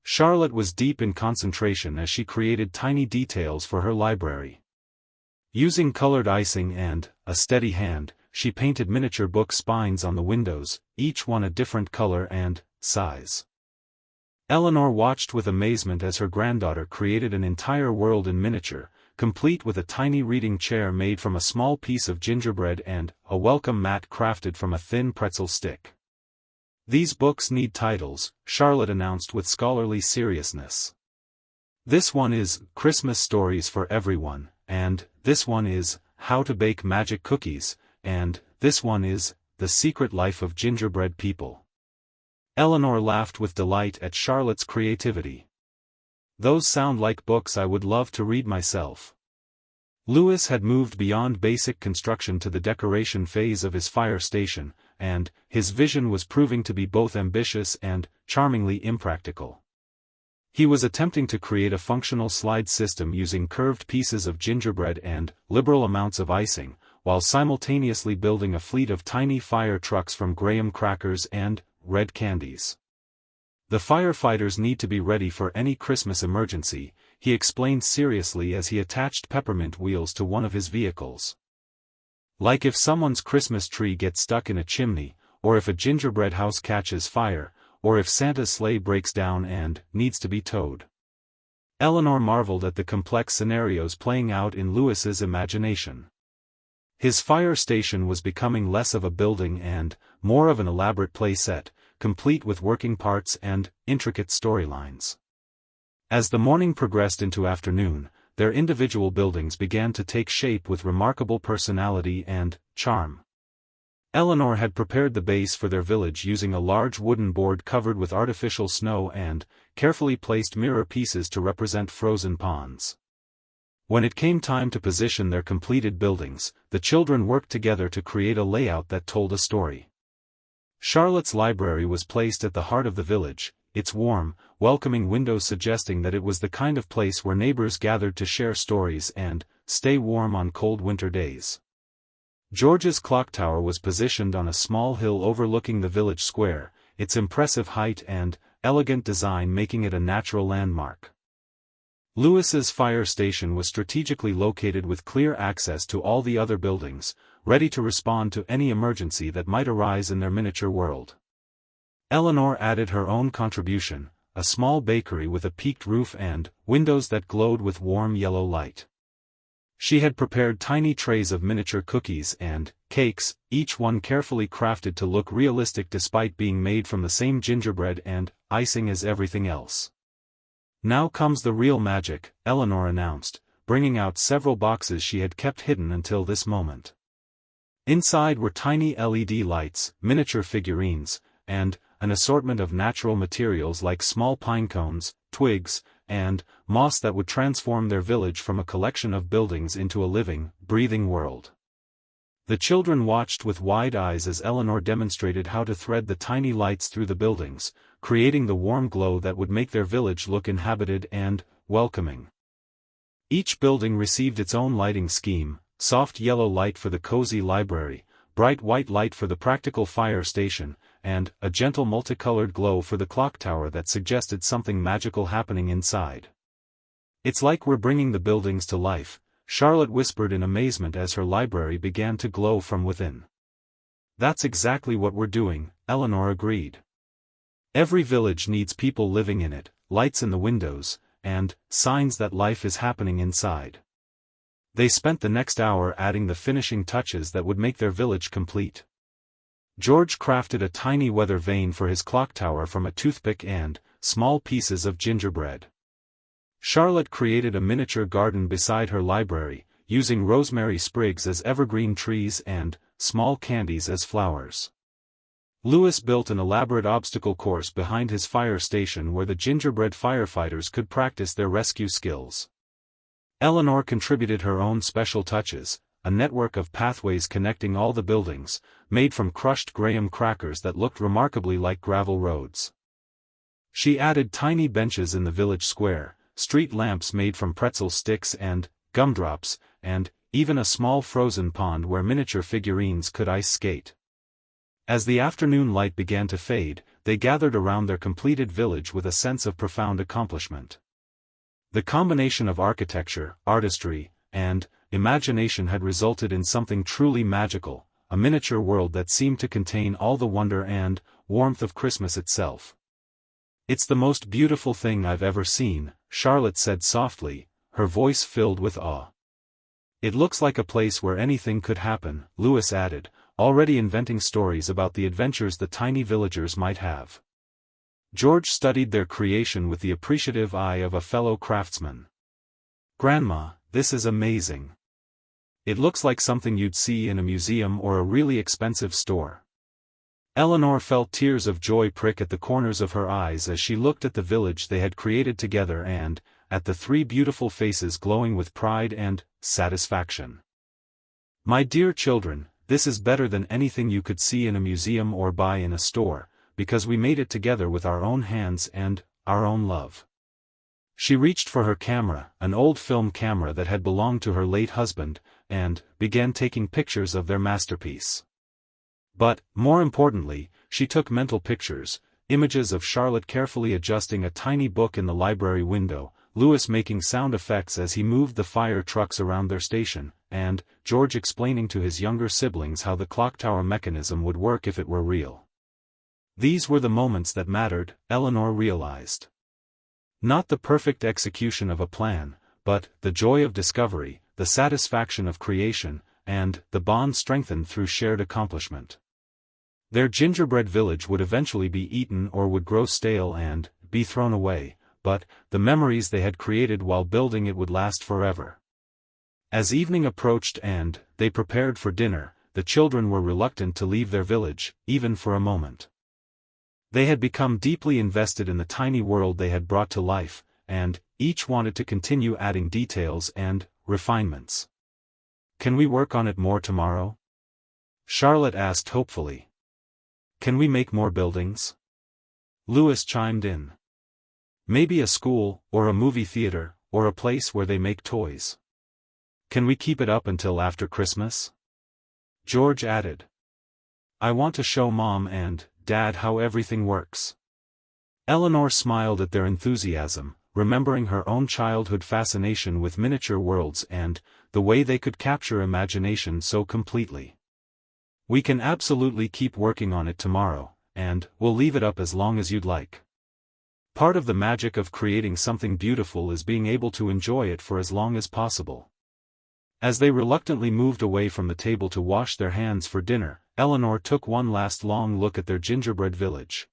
Charlotte was deep in concentration as she created tiny details for her library. Using colored icing and a steady hand, she painted miniature book spines on the windows, each one a different color and size. Eleanor watched with amazement as her granddaughter created an entire world in miniature, complete with a tiny reading chair made from a small piece of gingerbread and a welcome mat crafted from a thin pretzel stick. These books need titles, Charlotte announced with scholarly seriousness. This one is Christmas Stories for Everyone, and this one is How to Bake Magic Cookies, and this one is The Secret Life of Gingerbread People. Eleanor laughed with delight at Charlotte's creativity. Those sound like books I would love to read myself. Louis had moved beyond basic construction to the decoration phase of his fire station, and his vision was proving to be both ambitious and charmingly impractical. He was attempting to create a functional slide system using curved pieces of gingerbread and liberal amounts of icing, while simultaneously building a fleet of tiny fire trucks from graham crackers and red candies. The firefighters need to be ready for any Christmas emergency, he explained seriously as he attached peppermint wheels to one of his vehicles. Like if someone's Christmas tree gets stuck in a chimney, or if a gingerbread house catches fire, or if Santa's sleigh breaks down and needs to be towed. Eleanor marveled at the complex scenarios playing out in Louis's imagination. His fire station was becoming less of a building and more of an elaborate play set, complete with working parts and intricate storylines. As the morning progressed into afternoon, their individual buildings began to take shape with remarkable personality and charm. Eleanor had prepared the base for their village using a large wooden board covered with artificial snow and carefully placed mirror pieces to represent frozen ponds. When it came time to position their completed buildings, the children worked together to create a layout that told a story. Charlotte's library was placed at the heart of the village, its warm, welcoming windows suggesting that it was the kind of place where neighbors gathered to share stories and stay warm on cold winter days. George's clock tower was positioned on a small hill overlooking the village square, its impressive height and elegant design making it a natural landmark. Louis's fire station was strategically located with clear access to all the other buildings, ready to respond to any emergency that might arise in their miniature world. Eleanor added her own contribution, a small bakery with a peaked roof and windows that glowed with warm yellow light. She had prepared tiny trays of miniature cookies and cakes, each one carefully crafted to look realistic despite being made from the same gingerbread and icing as everything else. Now comes the real magic, Eleanor announced, bringing out several boxes she had kept hidden until this moment. Inside were tiny LED lights, miniature figurines, and an assortment of natural materials like small pine cones, twigs, and moss that would transform their village from a collection of buildings into a living, breathing world. The children watched with wide eyes as Eleanor demonstrated how to thread the tiny lights through the buildings, creating the warm glow that would make their village look inhabited and welcoming. Each building received its own lighting scheme, soft yellow light for the cozy library, bright white light for the practical fire station, and a gentle multicolored glow for the clock tower that suggested something magical happening inside. "It's like we're bringing the buildings to life," Charlotte whispered in amazement as her library began to glow from within. That's exactly what we're doing, Eleanor agreed. Every village needs people living in it, lights in the windows, and signs that life is happening inside. They spent the next hour adding the finishing touches that would make their village complete. George crafted a tiny weather vane for his clock tower from a toothpick and small pieces of gingerbread. Charlotte created a miniature garden beside her library, using rosemary sprigs as evergreen trees and small candies as flowers. Louis built an elaborate obstacle course behind his fire station where the gingerbread firefighters could practice their rescue skills. Eleanor contributed her own special touches, a network of pathways connecting all the buildings, made from crushed graham crackers that looked remarkably like gravel roads. She added tiny benches in the village square, street lamps made from pretzel sticks and gumdrops, and even a small frozen pond where miniature figurines could ice skate. As the afternoon light began to fade, they gathered around their completed village with a sense of profound accomplishment. The combination of architecture, artistry, and imagination had resulted in something truly magical, a miniature world that seemed to contain all the wonder and warmth of Christmas itself. "It's the most beautiful thing I've ever seen," Charlotte said softly, her voice filled with awe. "It looks like a place where anything could happen," Louis added, already inventing stories about the adventures the tiny villagers might have. George studied their creation with the appreciative eye of a fellow craftsman. "Grandma, this is amazing. It looks like something you'd see in a museum or a really expensive store." Eleanor felt tears of joy prick at the corners of her eyes as she looked at the village they had created together and at the three beautiful faces glowing with pride and satisfaction. "My dear children, this is better than anything you could see in a museum or buy in a store, because we made it together with our own hands and our own love." She reached for her camera, an old film camera that had belonged to her late husband, and began taking pictures of their masterpiece. But, more importantly, she took mental pictures, images of Charlotte carefully adjusting a tiny book in the library window, Louis making sound effects as he moved the fire trucks around their station, and George explaining to his younger siblings how the clock tower mechanism would work if it were real. These were the moments that mattered, Eleanor realized. Not the perfect execution of a plan, but the joy of discovery, the satisfaction of creation, and the bond strengthened through shared accomplishment. Their gingerbread village would eventually be eaten or would grow stale and be thrown away, but the memories they had created while building it would last forever. As evening approached and they prepared for dinner, the children were reluctant to leave their village, even for a moment. They had become deeply invested in the tiny world they had brought to life, and each wanted to continue adding details and refinements. "Can we work on it more tomorrow?" Charlotte asked hopefully. "Can we make more buildings?" Louis chimed in. "Maybe a school, or a movie theater, or a place where they make toys. Can we keep it up until after Christmas?" George added. "I want to show Mom and Dad how everything works." Eleanor smiled at their enthusiasm, remembering her own childhood fascination with miniature worlds and the way they could capture imagination so completely. "We can absolutely keep working on it tomorrow, and we'll leave it up as long as you'd like. Part of the magic of creating something beautiful is being able to enjoy it for as long as possible." As they reluctantly moved away from the table to wash their hands for dinner, Eleanor took one last long look at their gingerbread village.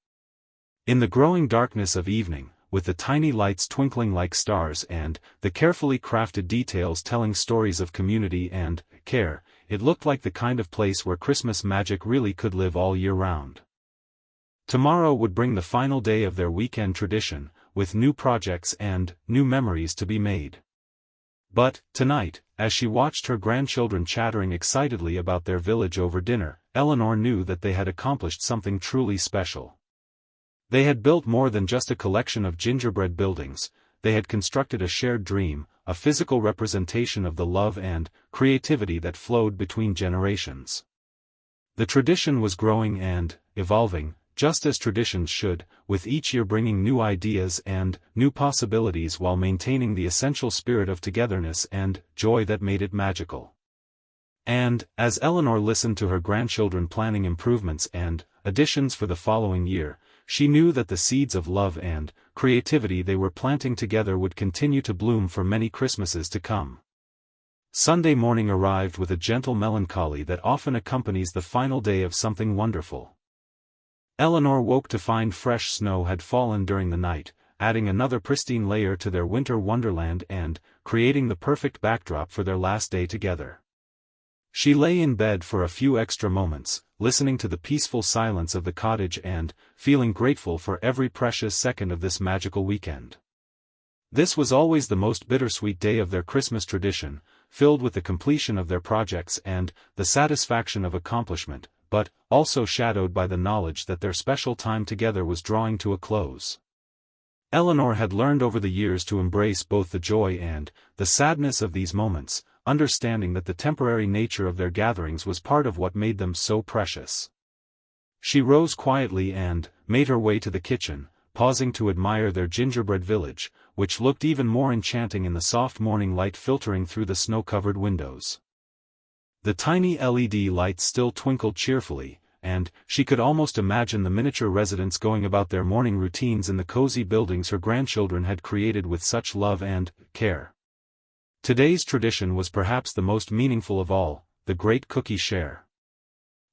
In the growing darkness of evening, with the tiny lights twinkling like stars and the carefully crafted details telling stories of community and care, it looked like the kind of place where Christmas magic really could live all year round. Tomorrow would bring the final day of their weekend tradition, with new projects and new memories to be made. But, tonight, as she watched her grandchildren chattering excitedly about their village over dinner, Eleanor knew that they had accomplished something truly special. They had built more than just a collection of gingerbread buildings, they had constructed a shared dream, a physical representation of the love and creativity that flowed between generations. The tradition was growing and evolving, just as traditions should, with each year bringing new ideas and new possibilities while maintaining the essential spirit of togetherness and joy that made it magical. And, as Eleanor listened to her grandchildren planning improvements and additions for the following year, she knew that the seeds of love and creativity they were planting together would continue to bloom for many Christmases to come. Sunday morning arrived with a gentle melancholy that often accompanies the final day of something wonderful. Eleanor woke to find fresh snow had fallen during the night, adding another pristine layer to their winter wonderland and creating the perfect backdrop for their last day together. She lay in bed for a few extra moments, listening to the peaceful silence of the cottage and feeling grateful for every precious second of this magical weekend. This was always the most bittersweet day of their Christmas tradition, filled with the completion of their projects and the satisfaction of accomplishment, but also shadowed by the knowledge that their special time together was drawing to a close. Eleanor had learned over the years to embrace both the joy and the sadness of these moments, understanding that the temporary nature of their gatherings was part of what made them so precious. She rose quietly and made her way to the kitchen, pausing to admire their gingerbread village, which looked even more enchanting in the soft morning light filtering through the snow-covered windows. The tiny LED lights still twinkled cheerfully, and she could almost imagine the miniature residents going about their morning routines in the cozy buildings her grandchildren had created with such love and care. Today's tradition was perhaps the most meaningful of all, the Great Cookie Share.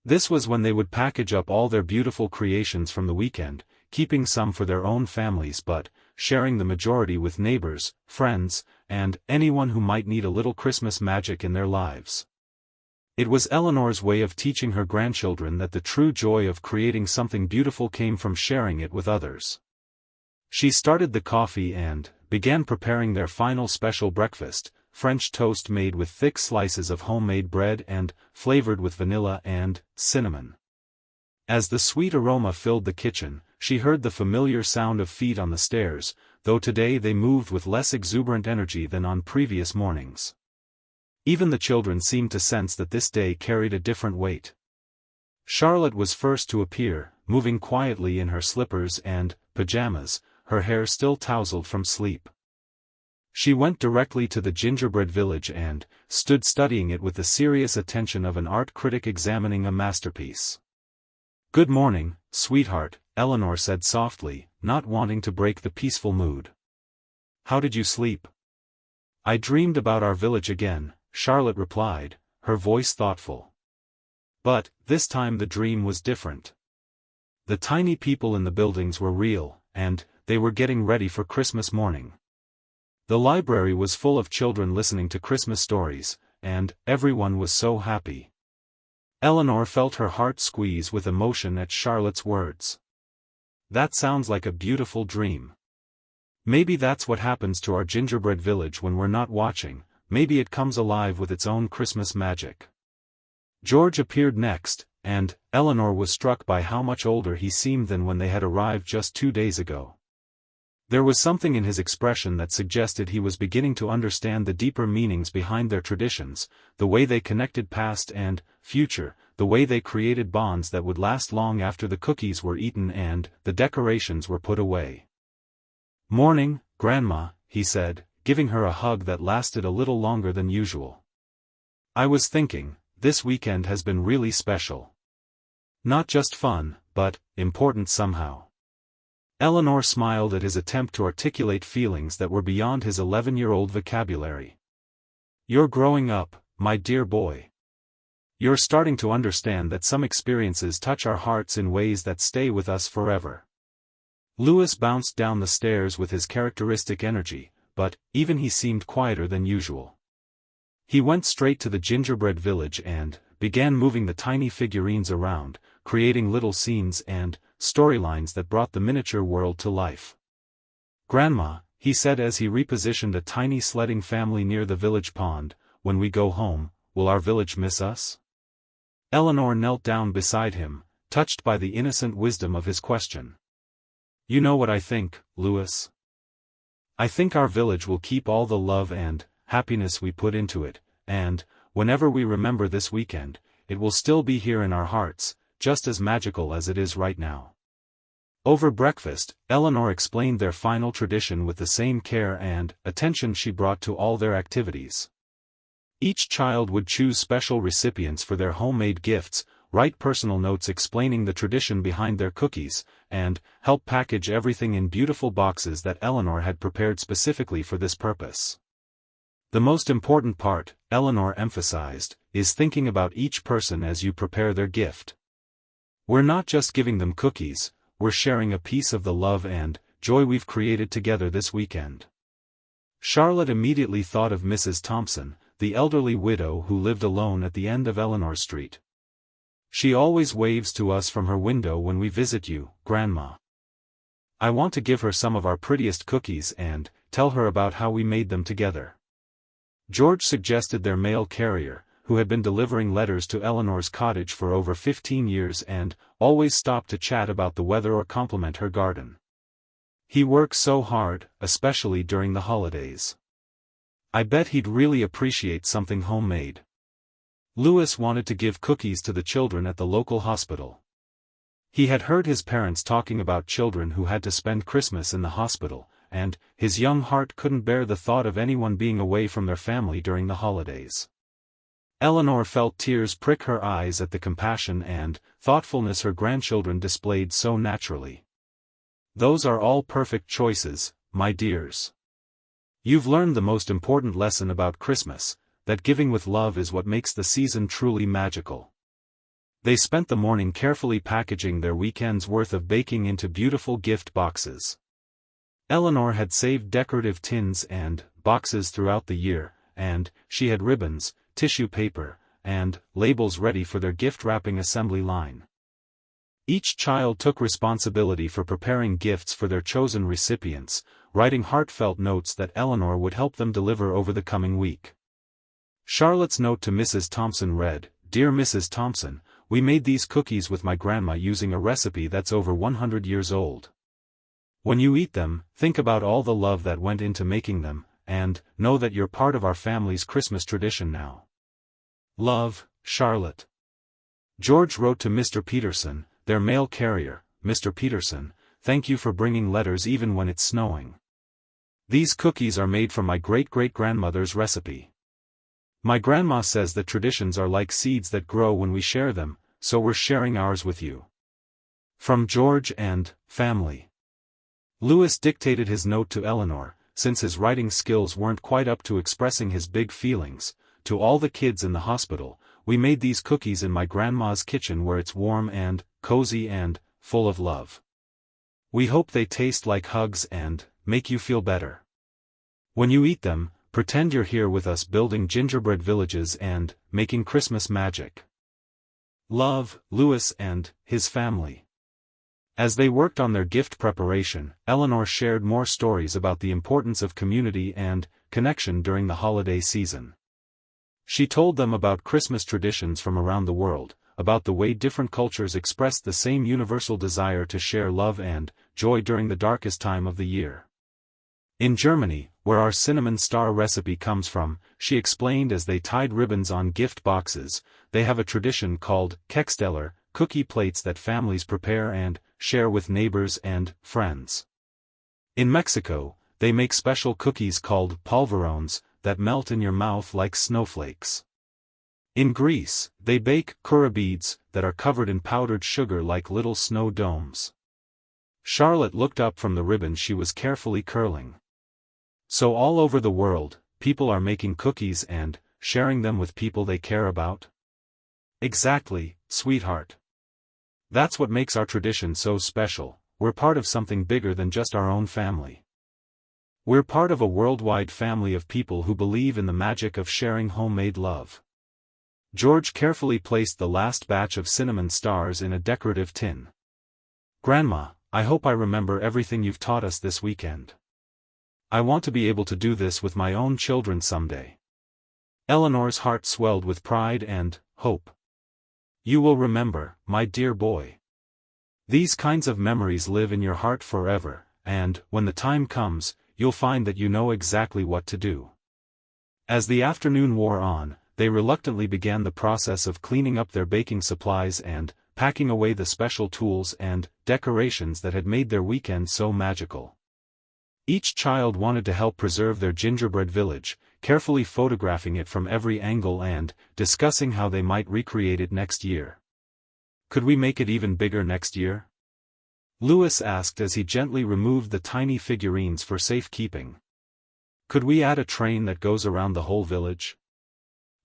This was when they would package up all their beautiful creations from the weekend, keeping some for their own families but sharing the majority with neighbors, friends, and anyone who might need a little Christmas magic in their lives. It was Eleanor's way of teaching her grandchildren that the true joy of creating something beautiful came from sharing it with others. She started the coffee and began preparing their final special breakfast, French toast made with thick slices of homemade bread and flavored with vanilla and cinnamon. As the sweet aroma filled the kitchen, she heard the familiar sound of feet on the stairs, though today they moved with less exuberant energy than on previous mornings. Even the children seemed to sense that this day carried a different weight. Charlotte was first to appear, moving quietly in her slippers and pajamas, her hair still tousled from sleep. She went directly to the gingerbread village and stood studying it with the serious attention of an art critic examining a masterpiece. "Good morning, sweetheart," Eleanor said softly, not wanting to break the peaceful mood. "How did you sleep?" "I dreamed about our village again," Charlotte replied, her voice thoughtful. But this time the dream was different. The tiny people in the buildings were real, and they were getting ready for Christmas morning. The library was full of children listening to Christmas stories, and everyone was so happy. Eleanor felt her heart squeeze with emotion at Charlotte's words. "That sounds like a beautiful dream. Maybe that's what happens to our gingerbread village when we're not watching, maybe it comes alive with its own Christmas magic." George appeared next, and Eleanor was struck by how much older he seemed than when they had arrived just 2 days ago. There was something in his expression that suggested he was beginning to understand the deeper meanings behind their traditions, the way they connected past and future, the way they created bonds that would last long after the cookies were eaten and the decorations were put away. "Morning, Grandma," he said, giving her a hug that lasted a little longer than usual. "I was thinking, this weekend has been really special. Not just fun, but important somehow." Eleanor smiled at his attempt to articulate feelings that were beyond his 11-year-old vocabulary. "You're growing up, my dear boy. You're starting to understand that some experiences touch our hearts in ways that stay with us forever." Louis bounced down the stairs with his characteristic energy, but even he seemed quieter than usual. He went straight to the gingerbread village and began moving the tiny figurines around, creating little scenes and storylines that brought the miniature world to life. "Grandma," he said as he repositioned a tiny sledding family near the village pond, "when we go home, will our village miss us?" Eleanor knelt down beside him, touched by the innocent wisdom of his question. "You know what I think, Louis. I think our village will keep all the love and happiness we put into it, and, whenever we remember this weekend, it will still be here in our hearts, just as magical as it is right now." Over breakfast, Eleanor explained their final tradition with the same care and attention she brought to all their activities. Each child would choose special recipients for their homemade gifts, write personal notes explaining the tradition behind their cookies, and help package everything in beautiful boxes that Eleanor had prepared specifically for this purpose. The most important part, Eleanor emphasized, is thinking about each person as you prepare their gift. We're not just giving them cookies, we're sharing a piece of the love and joy we've created together this weekend. Charlotte immediately thought of Mrs. Thompson, the elderly widow who lived alone at the end of Eleanor Street. She always waves to us from her window when we visit you, Grandma. I want to give her some of our prettiest cookies and tell her about how we made them together. George suggested their mail carrier, who had been delivering letters to Eleanor's cottage for over 15 years and always stopped to chat about the weather or compliment her garden. He works so hard, especially during the holidays. I bet he'd really appreciate something homemade. Louis wanted to give cookies to the children at the local hospital. He had heard his parents talking about children who had to spend Christmas in the hospital, and his young heart couldn't bear the thought of anyone being away from their family during the holidays. Eleanor felt tears prick her eyes at the compassion and thoughtfulness her grandchildren displayed so naturally. Those are all perfect choices, my dears. You've learned the most important lesson about Christmas, that giving with love is what makes the season truly magical. They spent the morning carefully packaging their weekend's worth of baking into beautiful gift boxes. Eleanor had saved decorative tins and boxes throughout the year, and she had ribbons, tissue paper, and labels ready for their gift-wrapping assembly line. Each child took responsibility for preparing gifts for their chosen recipients, writing heartfelt notes that Eleanor would help them deliver over the coming week. Charlotte's note to Mrs. Thompson read, "Dear Mrs. Thompson, we made these cookies with my grandma using a recipe that's over 100 years old. When you eat them, think about all the love that went into making them, and know that you're part of our family's Christmas tradition now. Love, Charlotte." George wrote to Mr. Peterson, their mail carrier, "Mr. Peterson, thank you for bringing letters even when it's snowing. These cookies are made from my great-great-grandmother's recipe. My grandma says that traditions are like seeds that grow when we share them, so we're sharing ours with you. From George and family." Louis dictated his note to Eleanor, since his writing skills weren't quite up to expressing his big feelings. "To all the kids in the hospital, we made these cookies in my grandma's kitchen where it's warm and cozy and full of love. We hope they taste like hugs and make you feel better. When you eat them, pretend you're here with us building gingerbread villages and making Christmas magic. Love, Louis and his family." As they worked on their gift preparation, Eleanor shared more stories about the importance of community and connection during the holiday season. She told them about Christmas traditions from around the world, about the way different cultures expressed the same universal desire to share love and joy during the darkest time of the year. In Germany, where our cinnamon star recipe comes from, she explained as they tied ribbons on gift boxes, they have a tradition called Keksteller, cookie plates that families prepare and share with neighbors and friends. In Mexico, they make special cookies called polvorones, that melt in your mouth like snowflakes. In Greece, they bake kura beads that are covered in powdered sugar like little snow domes. Charlotte looked up from the ribbon she was carefully curling. So all over the world, people are making cookies and sharing them with people they care about? Exactly, sweetheart. That's what makes our tradition so special. We're part of something bigger than just our own family. We're part of a worldwide family of people who believe in the magic of sharing homemade love." George carefully placed the last batch of cinnamon stars in a decorative tin. "Grandma, I hope I remember everything you've taught us this weekend. I want to be able to do this with my own children someday." Eleanor's heart swelled with pride and hope. "You will remember, my dear boy. These kinds of memories live in your heart forever, and, when the time comes, you'll find that you know exactly what to do." As the afternoon wore on, they reluctantly began the process of cleaning up their baking supplies and packing away the special tools and decorations that had made their weekend so magical. Each child wanted to help preserve their gingerbread village, carefully photographing it from every angle and discussing how they might recreate it next year. "Could we make it even bigger next year?" Louis asked as he gently removed the tiny figurines for safekeeping. "Could we add a train that goes around the whole village?"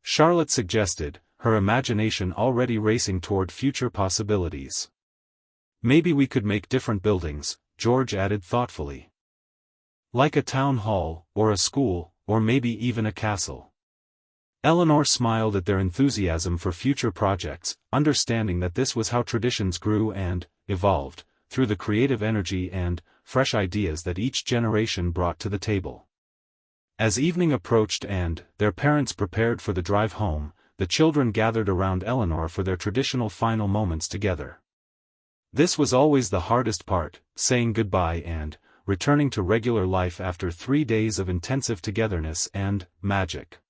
Charlotte suggested, her imagination already racing toward future possibilities. "Maybe we could make different buildings," George added thoughtfully. "Like a town hall, or a school, or maybe even a castle." Eleanor smiled at their enthusiasm for future projects, understanding that this was how traditions grew and evolved, through the creative energy and fresh ideas that each generation brought to the table. As evening approached and their parents prepared for the drive home, the children gathered around Eleanor for their traditional final moments together. This was always the hardest part, saying goodbye and returning to regular life after 3 days of intensive togetherness and magic.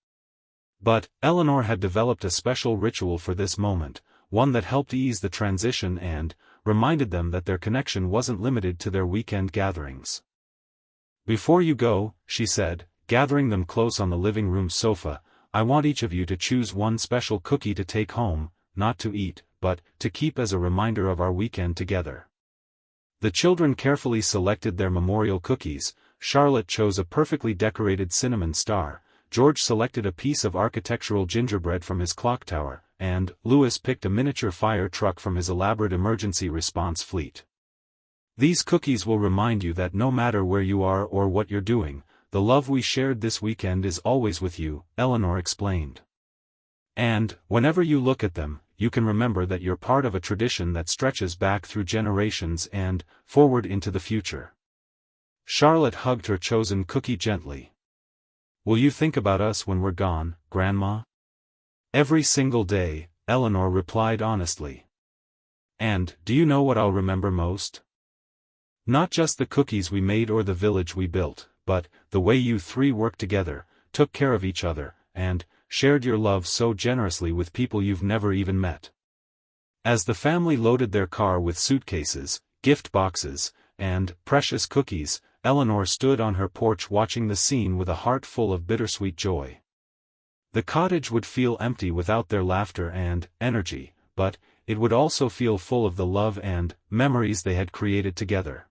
But Eleanor had developed a special ritual for this moment, one that helped ease the transition and reminded them that their connection wasn't limited to their weekend gatherings. "Before you go," she said, gathering them close on the living room sofa, "I want each of you to choose one special cookie to take home, not to eat, but to keep as a reminder of our weekend together." The children carefully selected their memorial cookies. Charlotte chose a perfectly decorated cinnamon star, George selected a piece of architectural gingerbread from his clock tower, and Louis picked a miniature fire truck from his elaborate emergency response fleet. "These cookies will remind you that no matter where you are or what you're doing, the love we shared this weekend is always with you," Eleanor explained. "And, whenever you look at them, you can remember that you're part of a tradition that stretches back through generations and forward into the future." Charlotte hugged her chosen cookie gently. "Will you think about us when we're gone, Grandma?" "Every single day," Eleanor replied honestly. "And, do you know what I'll remember most? Not just the cookies we made or the village we built, but the way you three worked together, took care of each other, and shared your love so generously with people you've never even met." As the family loaded their car with suitcases, gift boxes, and precious cookies, Eleanor stood on her porch watching the scene with a heart full of bittersweet joy. The cottage would feel empty without their laughter and energy, but it would also feel full of the love and memories they had created together.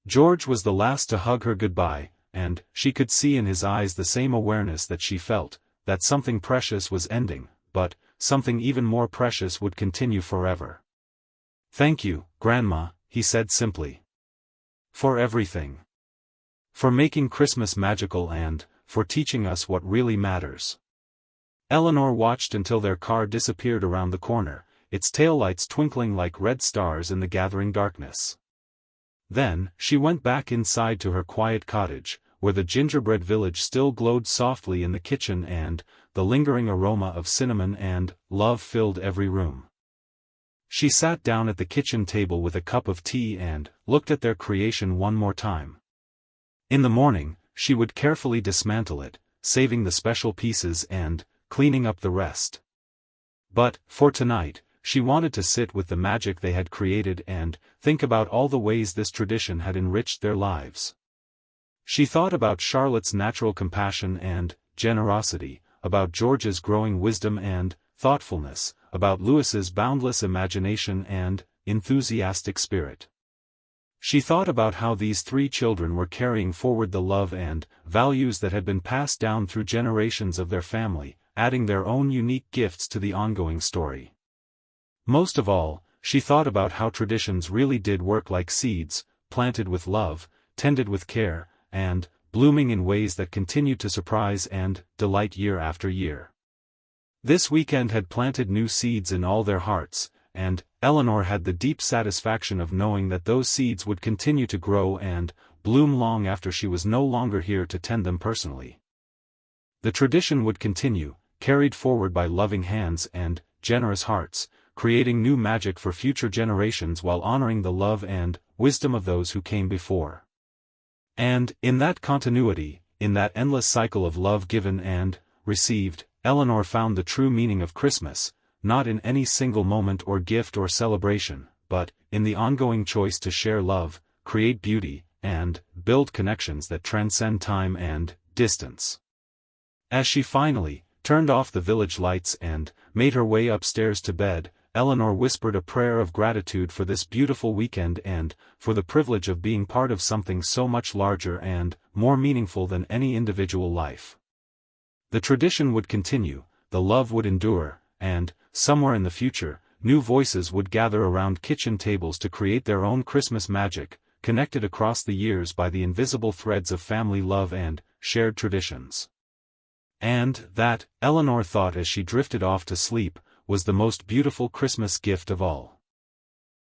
George was the last to hug her goodbye, and she could see in his eyes the same awareness that she felt, that something precious was ending, but something even more precious would continue forever. "Thank you, Grandma," he said simply. "For everything. For making Christmas magical and for teaching us what really matters." Eleanor watched until their car disappeared around the corner, its taillights twinkling like red stars in the gathering darkness. Then, she went back inside to her quiet cottage, where the gingerbread village still glowed softly in the kitchen and the lingering aroma of cinnamon and love filled every room. She sat down at the kitchen table with a cup of tea and looked at their creation one more time. In the morning, she would carefully dismantle it, saving the special pieces and cleaning up the rest. But, for tonight, she wanted to sit with the magic they had created and think about all the ways this tradition had enriched their lives. She thought about Charlotte's natural compassion and generosity, about George's growing wisdom and thoughtfulness, about Louis's boundless imagination and enthusiastic spirit. She thought about how these three children were carrying forward the love and values that had been passed down through generations of their family, adding their own unique gifts to the ongoing story. Most of all, she thought about how traditions really did work like seeds, planted with love, tended with care, and blooming in ways that continued to surprise and delight year after year. This weekend had planted new seeds in all their hearts, and Eleanor had the deep satisfaction of knowing that those seeds would continue to grow and bloom long after she was no longer here to tend them personally. The tradition would continue, carried forward by loving hands and generous hearts, creating new magic for future generations while honoring the love and wisdom of those who came before. And, in that continuity, in that endless cycle of love given and received, Eleanor found the true meaning of Christmas, not in any single moment or gift or celebration, but in the ongoing choice to share love, create beauty, and build connections that transcend time and distance. As she finally turned off the village lights and made her way upstairs to bed, Eleanor whispered a prayer of gratitude for this beautiful weekend and for the privilege of being part of something so much larger and more meaningful than any individual life. The tradition would continue, the love would endure, and, somewhere in the future, new voices would gather around kitchen tables to create their own Christmas magic, connected across the years by the invisible threads of family love and shared traditions. And that, Eleanor thought as she drifted off to sleep, was the most beautiful Christmas gift of all.